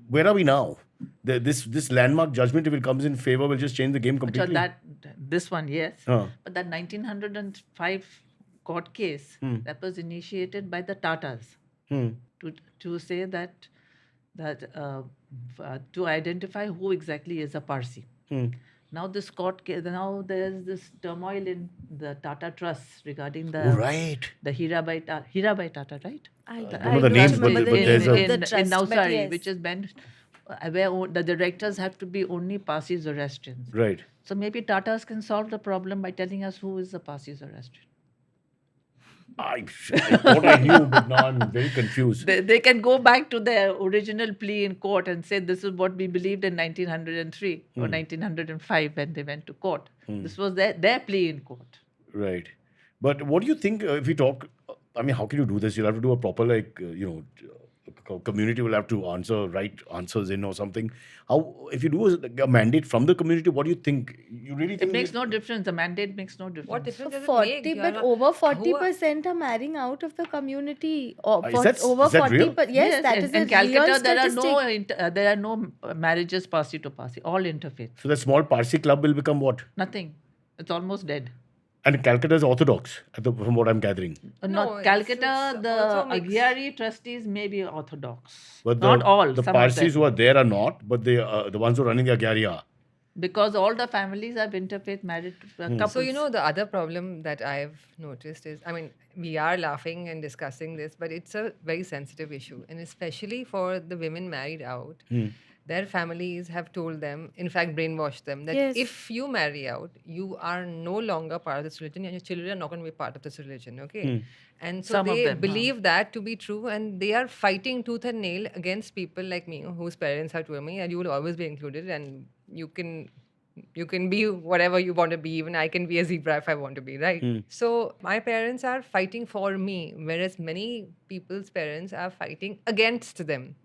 where are we now? This landmark judgment, if it comes in favor, will just change the game So completely. this one, yes. Huh. But that 1905 court case that was initiated by the Tatars to say that to identify who exactly is a Parsi. Now this court case, now there's this turmoil in the Tata Trust regarding the Oh, right. the Hirabai Tata, right? I know the names, but remember the there's name a- of the in trust, but Navsari, yes. which is meant where the directors have to be only Parsi Zoroastrians. Right. So maybe Tatas can solve the problem by telling us who is the Parsi Zoroastrian. I thought I knew, but now I'm very confused. They can go back to their original plea in court and say this is what we believed in 1903 or 1905 when they went to court. This was their plea in court. Right. But what do you think if we talk? I mean, how can you do this? You'll have to do a proper, community will have to write answers in or something. How, if you do a mandate from the community, what do you think? You really It think makes no difference. The mandate makes no difference. What difference does it 40, make? but over 40% are marrying out of the community. Or Is that- over is that 40, real? yes, that is in a Calcutta, real there are no marriages Parsi to Parsi, all interfaith. So the small Parsi club will become what? Nothing. It's almost dead. And Calcutta is orthodox, from what I'm gathering. Not No, Calcutta, it's the also mixed. Aghiyari trustees may be orthodox. But Not all. The some of Parsis them. who are there are not, but they the ones who are running the Agyari are. Because all the families have interfaith married couples. So, the other problem that I've noticed is, I mean, we are laughing and discussing this, but it's a very sensitive issue. And especially for the women married out, their families have told them, in fact, brainwashed them, that Yes. if you marry out, you are no longer part of this religion and your children are not going to be part of this religion, okay? And so Some of they them, believe that to be true, and they are fighting tooth and nail against people like me, whose parents have told me, and you will always be included, and you can be whatever you want to be. Even I can be a zebra if I want to be, right? So my parents are fighting for me, whereas many people's parents are fighting against them.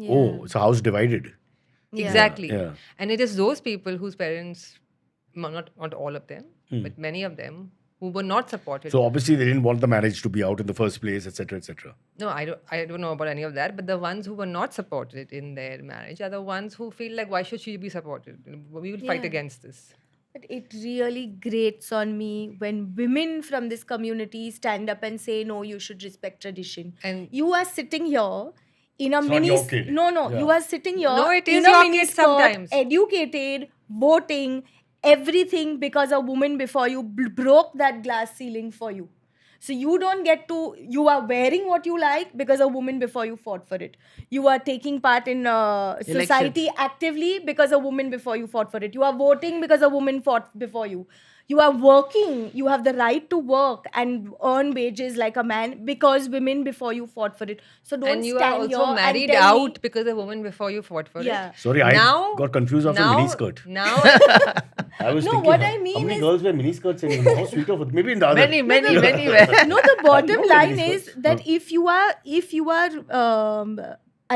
Oh, so house divided. Yeah. Exactly. Yeah. And it is those people whose parents, not all of them, but many of them, who were not supported. So obviously they didn't want the marriage to be out in the first place, etc., etc. No, I don't know about any of that. But the ones who were not supported in their marriage are the ones who feel like, why should she be supported? We will fight Yeah. against this. But it really grates on me when women from this community stand up and say, no, you should respect tradition. And You are sitting here in a It's not mini... your kid. No, Yeah. you are sitting here No, it in is a your mini kid skirt, sometimes. educated, voting, everything because a woman before you broke that glass ceiling for you. So you don't get to... You are wearing what you like because a woman before you fought for it. You are taking part in society actively because a woman before you fought for it. You are voting because a woman fought before you. You are working. You have the right to work and earn wages like a man because women before you fought for it. So don't And you are stand also here married and tell me- out because a woman before you fought for Yeah. it. Sorry, I Now- got confused after now, miniskirt. Now, I was No, thinking, what how I mean many is- girls wear miniskirts anymore? How sweet of it. Maybe in the other. Many were. No, the bottom Not line many is skirts. that if you are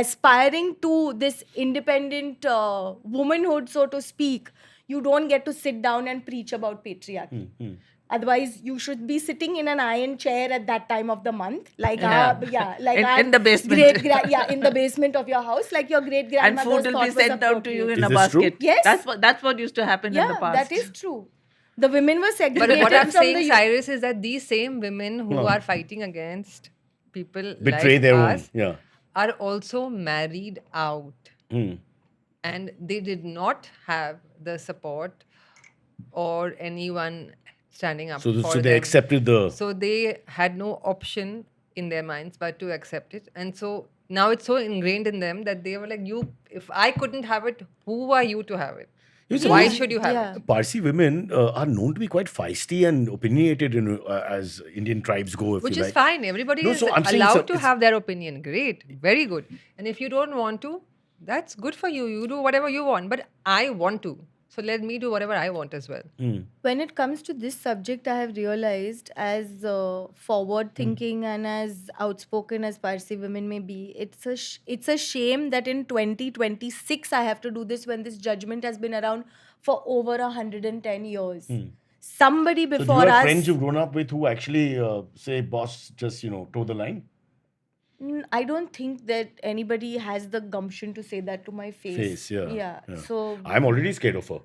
aspiring to this independent womanhood, so to speak, you don't get to sit down and preach about patriarchy. Otherwise, you should be sitting in an iron chair at that time of the month, like In the basement. in the basement of your house, like your great And grandmother food will be sent out to you in Is a this true? basket. Yes. That's what used to happen in the Yeah, past. that is true. The women were but segregated what I'm from saying, the Cyrus, is that these same women who No. are fighting against people Betray like their own. us Yeah. are also married out. Hmm. And they did not have the support or anyone standing up So for they them. accepted the. So they had no option in their minds but to accept it. And so now it's so ingrained in them that they were like, if I couldn't have it, who are you to have it? You see, Why most should you have Yeah. it? Parsi women are known to be quite feisty and opinionated as Indian tribes go, if Which you is like. fine. Everybody No, is so I'm saying allowed to it's- have their opinion. Great. Very good. And if you don't want to, that's good for you. You do whatever you want. But I want to. So let me do whatever I want as well. When it comes to this subject, I have realized as forward thinking and as outspoken as Parsi women may be, it's a shame that in 2026 I have to do this when this judgment has been around for over 110 years. Somebody So do you before have us. friends you've grown up with who actually say, boss, just, toe the line? I don't think that anybody has the gumption to say that to my face. Yeah. Yeah. So I'm already scared of her.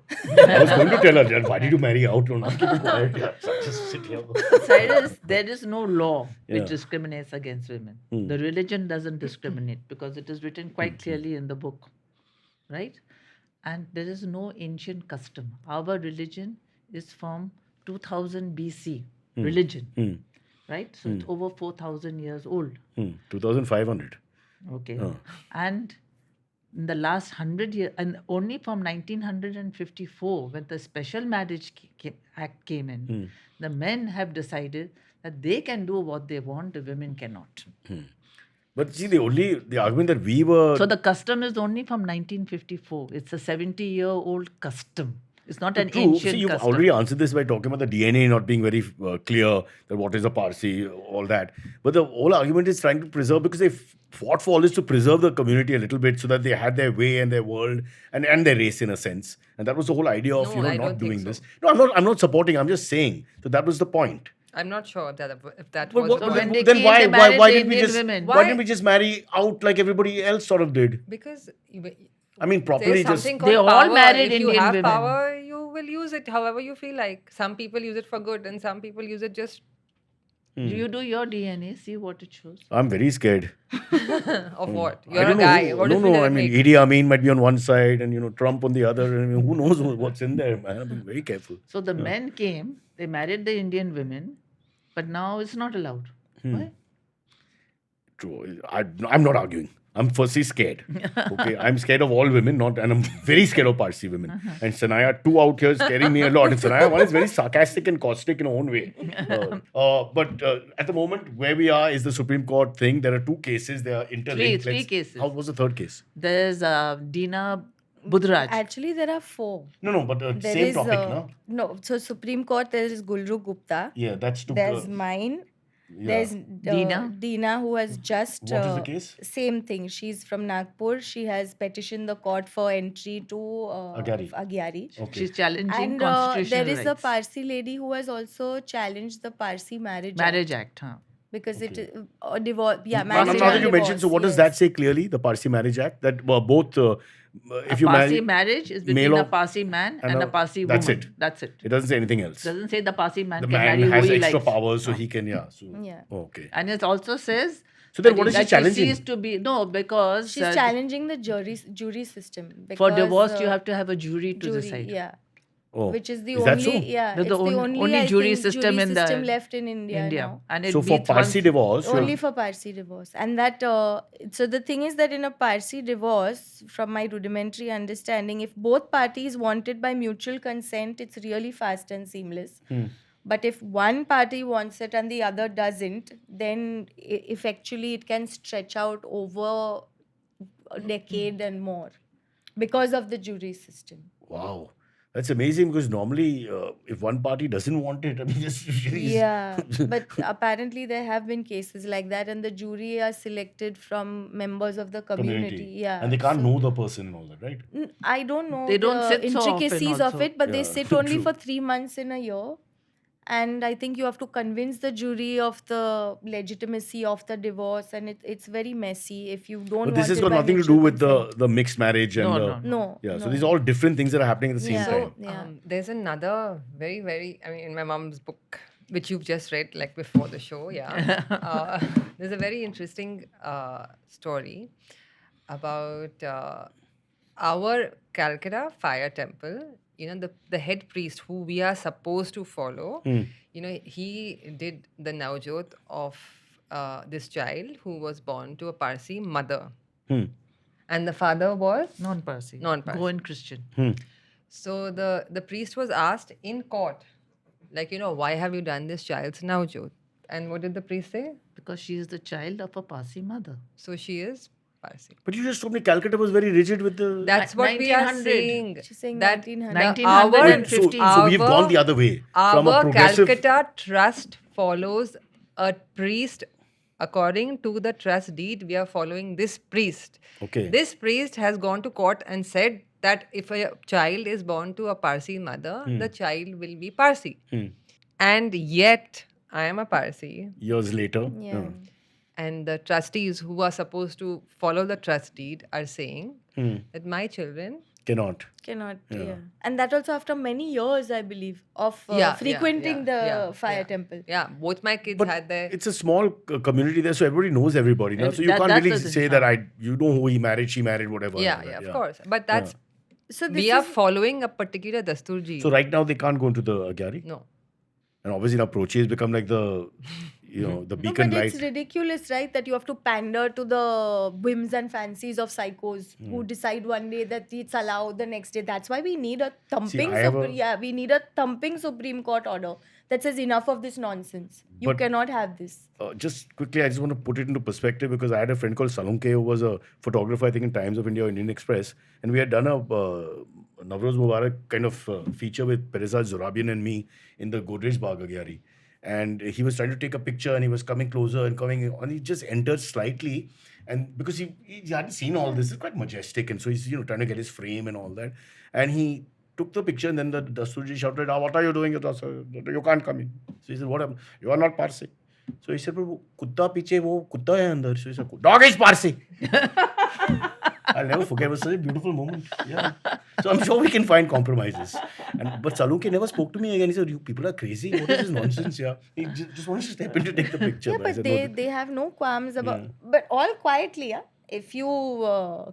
I was going to tell her, "Dad, why did you marry out? No, keep it quiet. Yeah, just sit here. Cyrus, there is no law Yeah. which discriminates against women. The religion doesn't discriminate because it is written quite clearly in the book, right? And there is no ancient custom. Our religion is from 2000 BC religion, right? So it's over 4,000 years old. 2,500. Okay. And in the last 100 years, and only from 1954, when the Special Marriage Act came in, the men have decided that they can do what they want, the women cannot. But see, the argument that we were. So the custom is only from 1954. It's a 70-year-old custom. It's not an True. ancient See, you've custom. already answered this by talking about the DNA not being very clear, that what is a Parsi, all that. But the whole argument is trying to preserve, because they fought for all this to preserve the community a little bit so that they had their way and their world and their race in a sense. And that was the whole idea of, No, I not don't think doing so. this. No, I'm not supporting. I'm just saying. So that was the point. I'm not sure that if that But was what, the So point. when they then came, why they why married why the didn't we Indian just women. why didn't we just marry out like everybody else sort of did? Because I mean, properly there's just. something They called all power. married If you Indian have women. power, you will use it however you feel like. Some people use it for good and some people use it just You do your DNA, see what it shows. I'm very scared. of what? I You're a don't know guy. who- What no, difference no. does I it mean, make? Idi Amin might be on one side and Trump on the other. I mean, who knows what's in there, man? I'm being very careful. So the men came, they married the Indian women, but now it's not allowed. Why? True. I'm not arguing. I'm firstly scared. Okay, I'm scared of all women, and I'm very scared of Parsi women. And Sanaya 2 out here is scaring me a lot. And Sanaya 1 is very sarcastic and caustic in her own way. But at the moment, where we are is the Supreme Court thing. There are 2 cases. They are interlinked. Three cases. How was the 3rd case? There's Dina Budhraj. actually, there are 4. No, but There same is, topic, no? No, so Supreme Court, there is Gulru Gupta. Yeah, that's to. There's mine. yeah. There's Dina. who has just What is the case? same thing. She's from Nagpur. She has petitioned the court for entry to Agyari. Okay. She's challenging And constitutional there is rights. a Parsi lady who has also challenged the Parsi Marriage Act Marriage Act. Huh? because it is divorce. Yeah, Now marriage. that and you mentioned, so divorce, what does yes. that say clearly? The Parsi Marriage Act, that both if A you Parsi marry, marriage is male between a or- Parsi man and and a- a Parsi woman. that's it. That's it. it doesn't say anything else. Doesn't say the Parsi man The can man marry has who he extra likes. powers, so he can, So, Yeah. okay. And it also says. So then that what is she that challenging? ceased to be because She's challenging the jury system. for because, divorce you have to have a jury to jury, decide. Yeah. Oh, which is the is that only so? yeah, They're it's the the only only I jury think, system jury in the system left in India now. And it So for meets Parsi once- divorce, Only for Parsi divorce. And that, so the thing is that in a Parsi divorce, from my rudimentary understanding, if both parties want it by mutual consent, it's really fast and seamless. But if one party wants it and the other doesn't, then effectually it can stretch out over a decade and more because of the jury system. wow. That's amazing because normally, if one party doesn't want it, I mean, just really. Yeah, but apparently there have been cases like that, and the jury are selected from members of the community. Yeah, And they can't so- know the person and all that, right? I don't know They don't the sit so often intricacies of also. it, but they Yeah, sit only true. for 3 months in a year. And I think you have to convince the jury of the legitimacy of the divorce, and it's very messy if you don't. But this want has it got by nothing to do mutual with consent. the mixed marriage and No, the. no, No. Yeah, so no. these are all different things that are happening at the same Yeah. time. Yeah. There's another very, very, I mean, in my mom's book, which you've just read like before the show, yeah. There's a very interesting story about our Calcutta fire temple. You know, the head priest who we are supposed to follow, you know, he did the Navjot of this child who was born to a Parsi mother. And the father was Non-Parsi. Non-Parsi. Goan Christian. So the priest was asked in court, like, you know, why have you done this child's Navjot? And what did the priest say? Because she is the child of a Parsi mother. So she is Parsi. But you just told me Calcutta was very rigid with the. That's what we are 1900. saying. She's saying that 1900. the- our- 1950. So we've gone the other way. From a Our progressive. Calcutta trust follows a priest. According to the trust deed, we are following this priest. Okay. This priest has gone to court and said that if a child is born to a Parsi mother, the child will be Parsi. And yet, I am a Parsi. Years later. Yeah. And the trustees who are supposed to follow the trust deed are saying that my children Cannot. Cannot, yeah. And that also after many years, I believe, of frequenting the fire temple. Yeah, both my kids But had their. it's a small community there, so everybody knows everybody. Now, so you can't that's really the thing, say that you know who he married, she married, whatever. Yeah, and all yeah, that, of course. But that's. So this We are is following a particular Dasturji. So right now they can't go into the Agyari. No. And obviously now Prochi has become like the, you know, the no, beacon but light. it's ridiculous, right? That you have to pander to the whims and fancies of psychos who decide one day that it's allowed, the next day. That's why we need a thumping. I have a- we need a thumping Supreme Court order that says enough of this nonsense. You But- cannot have this. Just quickly, I just want to put it into perspective because I had a friend called Salunke who was a photographer, I think, in Times of India or Indian Express. And we had done a Navroz Mubarak kind of feature with Pereza Zorabian and me in the Godrej Bagh Agyari. And he was trying to take a picture and he was coming closer and and he just entered slightly. And because he hadn't seen all this, it's quite majestic. And so he's, trying to get his frame and all that. And he took the picture and then the Dasturji shouted, what are you doing? You can't come in. So he said, what? You are not Parsi. So he said, but kutta piche, wo kutta hai andar. So he said, dog is Parsi. I'll never forget. It was such a beautiful moment. Yeah. So I'm sure we can find compromises. But Salunke never spoke to me again. He said, you people are crazy. What is this nonsense? Yeah. He just wanted to step in to take the picture. Yeah, I but said, they have no qualms about. But all quietly, yeah. If you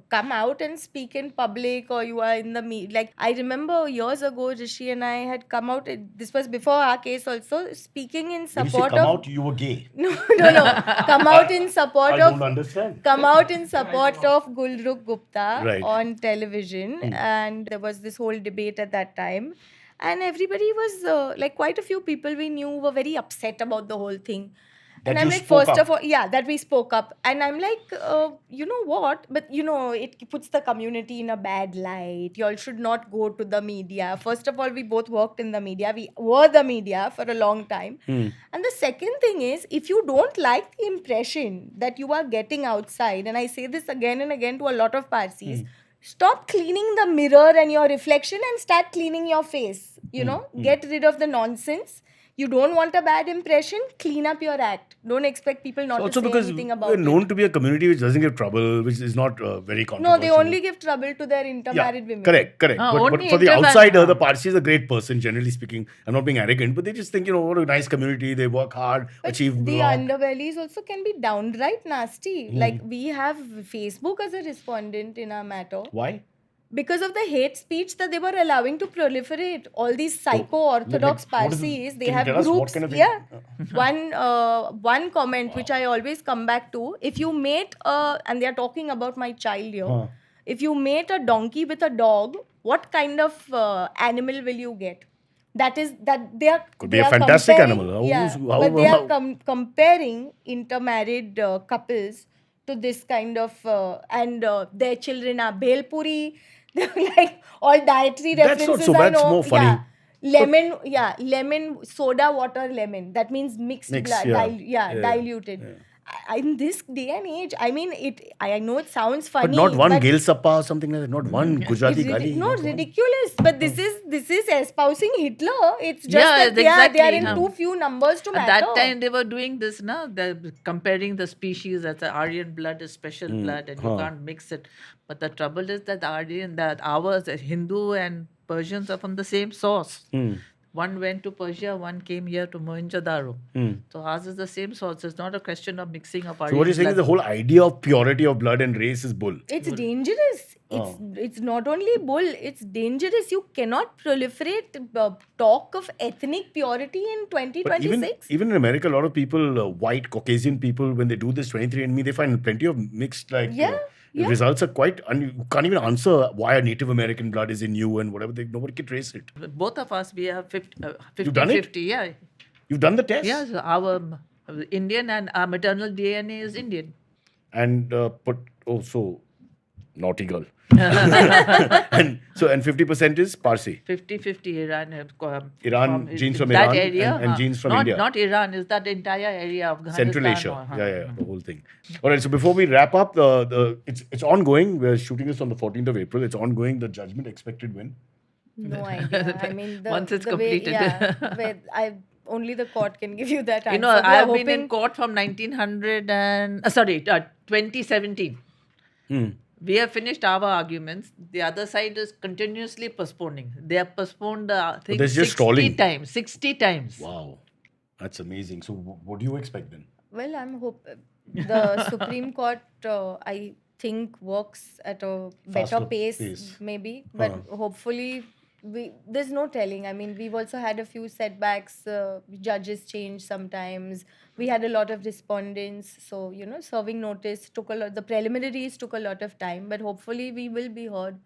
come out and speak in public or you are in the media, like I remember years ago, Rishi and I had come out. This was before our case also, speaking in when you say support come of. out, you were gay. No. Come out in support I don't of. understand. Come out in support of Gulrukh Gupta Right. on television, and there was this whole debate at that time, and everybody was like quite a few people we knew were very upset about the whole thing. That And I'm you like, spoke first up. of all, yeah, that we spoke up. And I'm like, you know what? But, it puts the community in a bad light. You all should not go to the media. First of all, we both worked in the media. We were the media for a long time. And the second thing is, if you don't like the impression that you are getting outside, and I say this again and again to a lot of Parsis, stop cleaning the mirror and your reflection and start cleaning your face. Get rid of the nonsense. You don't want a bad impression, clean up your act. Don't expect people not Also to say because anything we're about it. known to be a community which doesn't give trouble, which is not very No, controversial. they only give trouble to their intermarried women. Correct. But only for the intermarried- outsider, the Parsi is a great person, generally speaking. I'm not being arrogant, but they just think, what a nice community. They work hard, But achieve the lot. underbellies also can be downright nasty. Like we have Facebook as a respondent in our matter. Why? because of the hate speech that they were allowing to proliferate. All these psycho-orthodox like, what is it? Parsis, they Can you have tell us what groups. kind of One comment which I always come back to: if you mate and they are talking about my child here, if you mate a donkey with a dog, what kind of animal will you get? That they are Could be they a are fantastic comparing- animal. Yeah, but they are comparing intermarried couples to this kind of and their children are Bhelpuri. They're like all dietary That's not references. so I bad, it's know. more funny. Lemon, soda, water, lemon. That means mixed Mix, blood. yeah. Yeah. Diluted. In this day and age, I mean, I know it sounds funny, But not one Gil Sappa or something like that. Not one Gujarati it's gali. not one. ridiculous. But this is espousing Hitler. It's just Yeah, that they are exactly, in huh. too few numbers to At matter. that time, they were doing this, they're comparing the species as the Aryan blood is special blood and you can't mix it. But the trouble is that ours, the Hindu and Persians are from the same source. One went to Persia, one came here to Mohenjo-daro. So ours is the same source. It's not a question of mixing of Aryan So what you're saying is the blood. whole idea of purity of blood and race is bull. It's dangerous. It's not only bull. It's dangerous. You cannot proliferate talk of ethnic purity in But 2026. even in America, a lot of people, white Caucasian people, when they do this 23andMe, they find plenty of mixed results are quite. You can't even answer why a Native American blood is in you and whatever. Nobody can trace it. Both of us, we have 50, You've done it? 50. Yeah. You've done the test. Yeah, so our Indian and our maternal DNA is Indian. And so naughty girl. and 50% is Parsi. 50-50 Iran. Iran, genes from that Iran area, and genes from not, India. Not Iran, is that entire area of Afghanistan. Central Asia. or- Yeah, the whole thing. All right, so before we wrap up, it's ongoing. We're shooting this on the 14th of April. It's ongoing. The judgment expected when? No idea. I mean, Once it's the way, completed. only the court can give you that answer. You know, We are I've been in hoping- court from 2017. We have finished our arguments. The other side is continuously postponing. They have postponed, I think, there's just 60 stalling. times. 60 times. Wow. That's amazing. So what do you expect then? Well, the Supreme Court, I think, works at a better Faster pace, pace. maybe. But hopefully, there's no telling. I mean, we've also had a few setbacks. Judges change sometimes. We had a lot of respondents. So, serving notice took the preliminaries took a lot of time. But hopefully, we will be heard.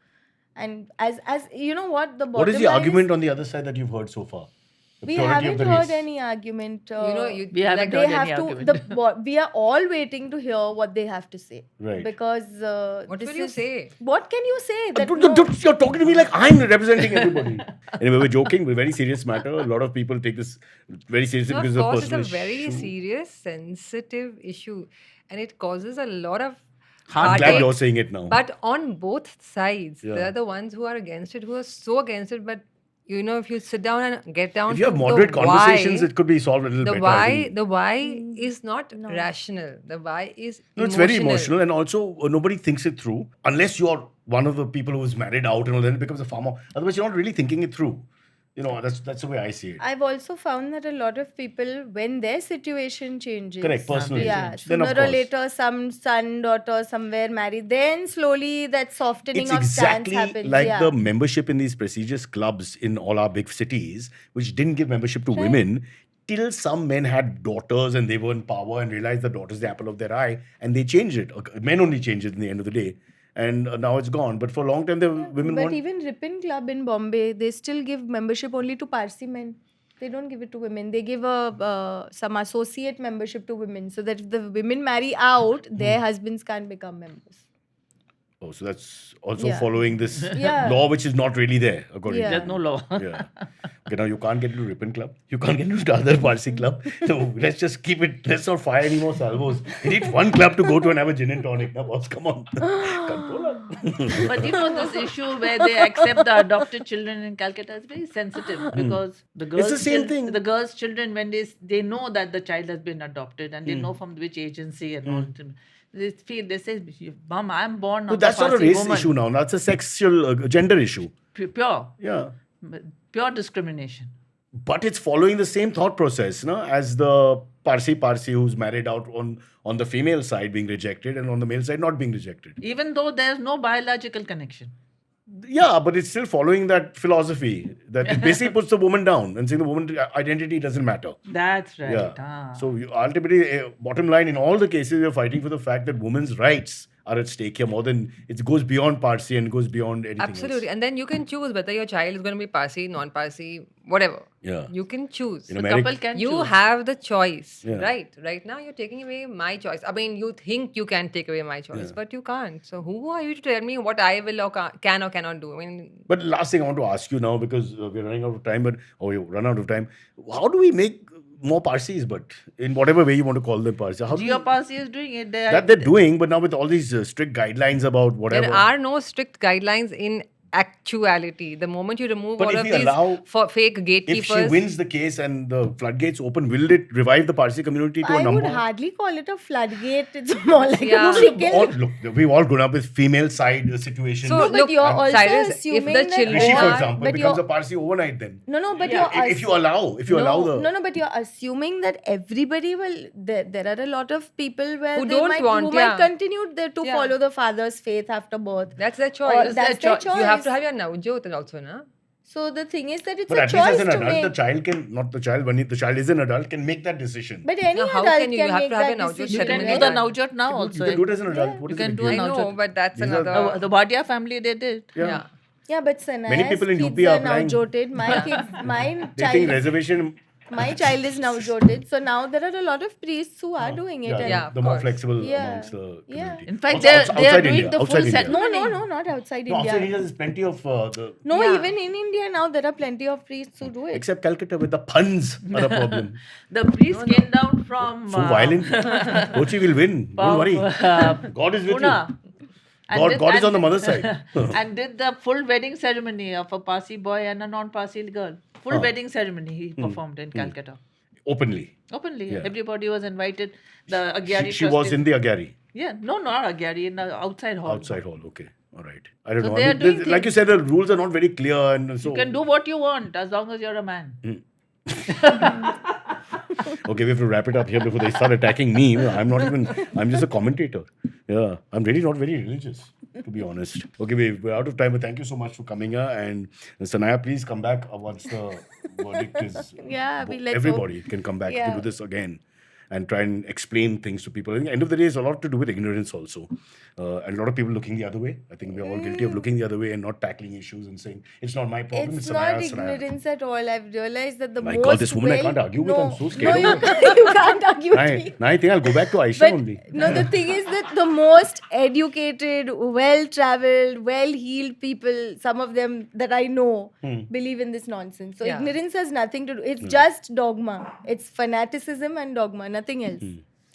And as you know what, the bottom What is the line argument on the other side that you've heard so far? The we purity of haven't the heard race. any argument. We haven't they heard have any to. argument. We are all waiting to hear what they have to say. Right. Because What this will you is- say? What can you say? That You're talking to me like I'm representing everybody. Anyway, we're joking. We're a very serious matter. A lot of people take this very seriously No, because of of course, it's personal a very issue. serious, sensitive issue, and it causes a lot of I'm glad heartache. you're saying it now. But on both sides, Yeah. there are the ones who are against it, who are so against it. But if you sit down and get down if you have to moderate the conversations, why, it could be solved a little the better. I why, think. the why is not rational. The why is No, it's very emotional, and also nobody thinks it through unless you're one of the people who's married out and all. Then it becomes a far more. Otherwise, you're not really thinking it through. That's the way I see it. I've also found that a lot of people, when their situation changes, Correct, personally. yeah, Then of sooner or course. later, some son, daughter, somewhere married, then slowly that softening It's of exactly stance happens. like yeah. the membership in these prestigious clubs in all our big cities, which didn't give membership to women till some men had daughters and they were in power and realized the daughter's the apple of their eye, and they changed it. Men only changed it in the end of the day. And now it's gone. But for a long time, the women But weren't. even Ripon Club in Bombay, they still give membership only to Parsi men. They don't give it to women. They give some associate membership to women, so that if the women marry out, their husbands can't become members. Oh, so that's also Yeah. following this Yeah. law, which is not really there, according Yeah. to There's no law. Yeah. Okay, now you can't get into Ripon Club. You can't get into the other Parsi club. So let's just keep it. Let's not fire any more salvos. We need one club to go to and have a gin and tonic. Now, boss, come on. Controller. But this issue where they accept the adopted children in Calcutta is very sensitive because the girls, the same thing. The girls' children, when they know that the child has been adopted and they know from which agency and all, they say, "Mom, I'm born No, of that's a not a Parsi race woman." issue now. That's a sexual, gender issue. Pure Yeah. discrimination. But it's following the same thought process, no? As the Parsi who's married out on the female side being rejected and on the male side not being rejected. Even though there's no biological connection. Yeah, but it's still following that philosophy that it basically puts the woman down and saying the woman's identity doesn't matter. That's right. Yeah. Ah. So ultimately, bottom line, in all the cases, we're fighting for the fact that women's rights are at stake here more than it goes beyond Parsi and goes beyond anything Absolutely. else. And then you can choose whether your child is going to be Parsi, non-Parsi, whatever. Yeah. You can choose. In The America, couple can You choose. have the choice, Yeah. right? Right now, you're taking away my choice. I mean, you think you can take away my choice, Yeah. but you can't. So, who are you to tell me what I will or can or cannot do? I mean, But last thing I want to ask you now, because we're running out of time, we run out of time. How do we make more Parsis, but in whatever way you want to call them Parsi? How do we, Geoparsi is doing it. that they're doing, but now with all these strict guidelines about whatever. there are no strict guidelines in actuality. The moment you remove But all if of we these allow- fake If gatekeepers, she wins the case and the floodgates open, will it revive the Parsi community to a I number? would hardly call it a floodgate. It's more like Yeah. a chicken. Look, we've all grown up with female side situation. So, No, but look, you're also Cyrus, if assuming the that children Rishi, for all- example, but becomes a you're- Parsi overnight then. No, but Yeah. you're If you allow the... No, but you're assuming that everybody will. There are a lot of people where Who they don't might, want, who might yeah. continue to Yeah. follow the father's faith after birth. that's their Or choice. that's their choice. You have to have your Navjot also, na? So the thing is that it's But a at least choice as an to adult, make. the child can, not the child, when the child is an adult, can make that decision. But any Now, how adult can you- you have make to have that your Navjot decision. You can ceremony do the done. Navjot now also. You can do it as an adult. Yeah. What You is can the do big a deal? I know, Navjot. but that's These are- another. The Bhatia family, they did. Yeah. Yeah, but Sanaya's Many people in kids UP are are now applying. joted. My kids, my They think child, reservation... my child is now joted. So now there are a lot of priests who are doing it. Yeah, and- Yeah, the of more course. flexible Yeah. amongst the Yeah. community. In fact, Also they are outside doing India, the full outside India. set. No, not outside No, India. outside India, there's plenty of the... No, Yeah. even in India now there are plenty of priests who do it. Except Calcutta, with the puns are a problem. The priest came down from So violent. Kochi will win. Don't worry. God is with you. Pune. And God, did- God is and- on the mother's side. and did the full wedding ceremony of a Parsi boy and a non-Parsi girl. Full wedding ceremony he performed in Calcutta. Openly. Openly. Yeah. Everybody was invited. The Agyari She was trustee- in the Agyari. Yeah, no, not Agyari, in the outside hall. Outside hall, okay. All right. I don't So know. they I are mean, doing like you said, the rules are not very clear. And so, You can do what you want as long as you're a man. okay, we have to wrap it up here before they start attacking me. I'm just a commentator. Yeah, I'm really not very religious, to be honest. Okay, we're out of time, but thank you so much for coming here. And Sanaya, please come back once the verdict is. Yeah, let's everybody can come back to Yeah. do this again and try and explain things to people. At the end of the day, it's a lot to do with ignorance also. And a lot of people looking the other way. I think we're all guilty of looking the other way and not tackling issues and saying, it's not my problem, It's Sanaya's, not Sanaya. ignorance at all. I've realized that the My most God, this woman I well- can't argue with. No, I'm so scared no, of her. you can't argue with me. Now I think I'll go back to Aisha But only. no, the thing is that the most educated, well-traveled, well-heeled people, some of them that I know, believe in this nonsense. So Yeah. ignorance has nothing to do. It's just dogma. It's fanaticism and dogma, nothing else.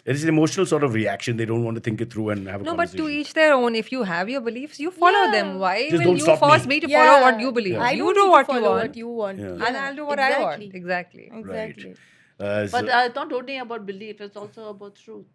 It is an emotional sort of reaction. They don't want to think it through and have a No, but conversation. to each their own. If you have your beliefs, you follow Yeah. them. Why Just will don't you stop force me. me to follow what you believe? I You don't do need to what you follow want, what you want. Yeah. and I'll do what I want. Exactly. Exactly. Right. But it's not only about belief, it's also about truth.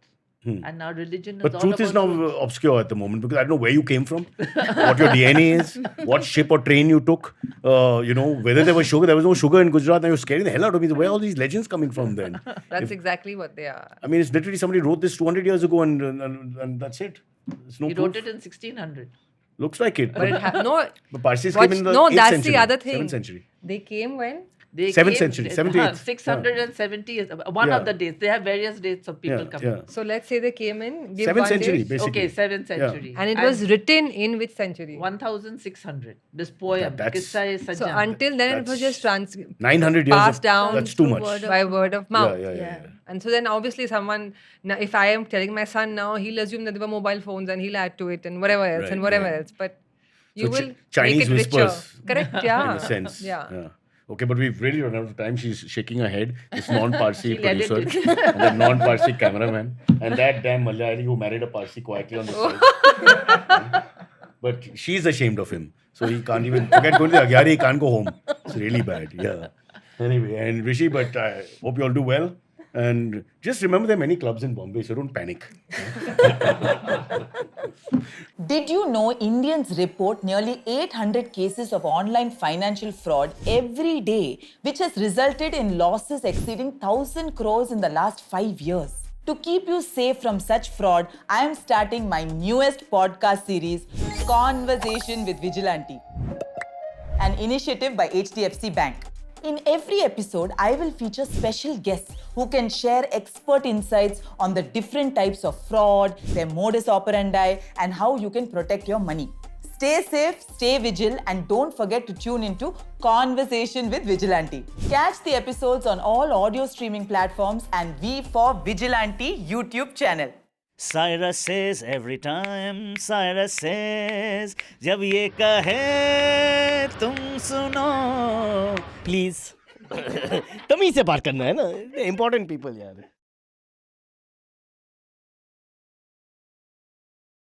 And our religion is But all truth about is now truth. obscure at the moment because I don't know where you came from, what your DNA is, what ship or train you took, whether there was sugar. There was no sugar in Gujarat. And you're scaring the hell out of me. Where are all these legends coming from then? That's exactly what they are. I mean, it's literally somebody wrote this 200 years ago and that's it. There's no He proof. wrote it in 1600. Looks like it. But it no. But Parsis Watch, came in the no, 8th that's century, the other thing. 7th century. They came when? They 7th came- century, 7th, 8th. 670 is one Yeah. of the dates. They have various dates of people coming. Yeah. So let's say they came in. Give 7th one century, date, basically. Okay, 7th century. and it was written in which century? 1600. This poem, That's- Kissa-e So Sajjan. until then, it was just 900 years. passed down That's too through much. word of by word of Yeah, mouth. yeah. And so then obviously someone, now if I am telling my son now, he'll assume that there were mobile phones and he'll add to it and whatever else Right, and whatever right. else. But you So will Chinese make it whispers. richer. Correct? Yeah. In a sense. Yeah. Okay, but we've really run out of time. She's shaking her head. This non-Parsi She'll edit producer it. and that non-Parsi cameraman and that damn Malayali who married a Parsi quietly on the side. But she's ashamed of him. So he can't even forget going to the Agyari, he can't go home. It's really bad. Yeah. Anyway, and Rishi, but I hope you all do well. And just remember there are many clubs in Bombay, so don't panic. Did you know Indians report nearly 800 cases of online financial fraud every day, which has resulted in losses exceeding 1,000 crores in the last 5 years? To keep you safe from such fraud, I am starting my newest podcast series, Conversation with Vigilante. an initiative by HDFC Bank. In every episode, I will feature special guests who can share expert insights on the different types of fraud, their modus operandi, and how you can protect your money. Stay safe, stay vigilant, and don't forget to tune into Conversation with Vigilante. Catch the episodes on all audio streaming platforms and V for Vigilante YouTube channel. Cyrus says every time, Cyrus says, जब ये कहे तुम सुनो, please. तमीज से बात करना है ना, important people यार.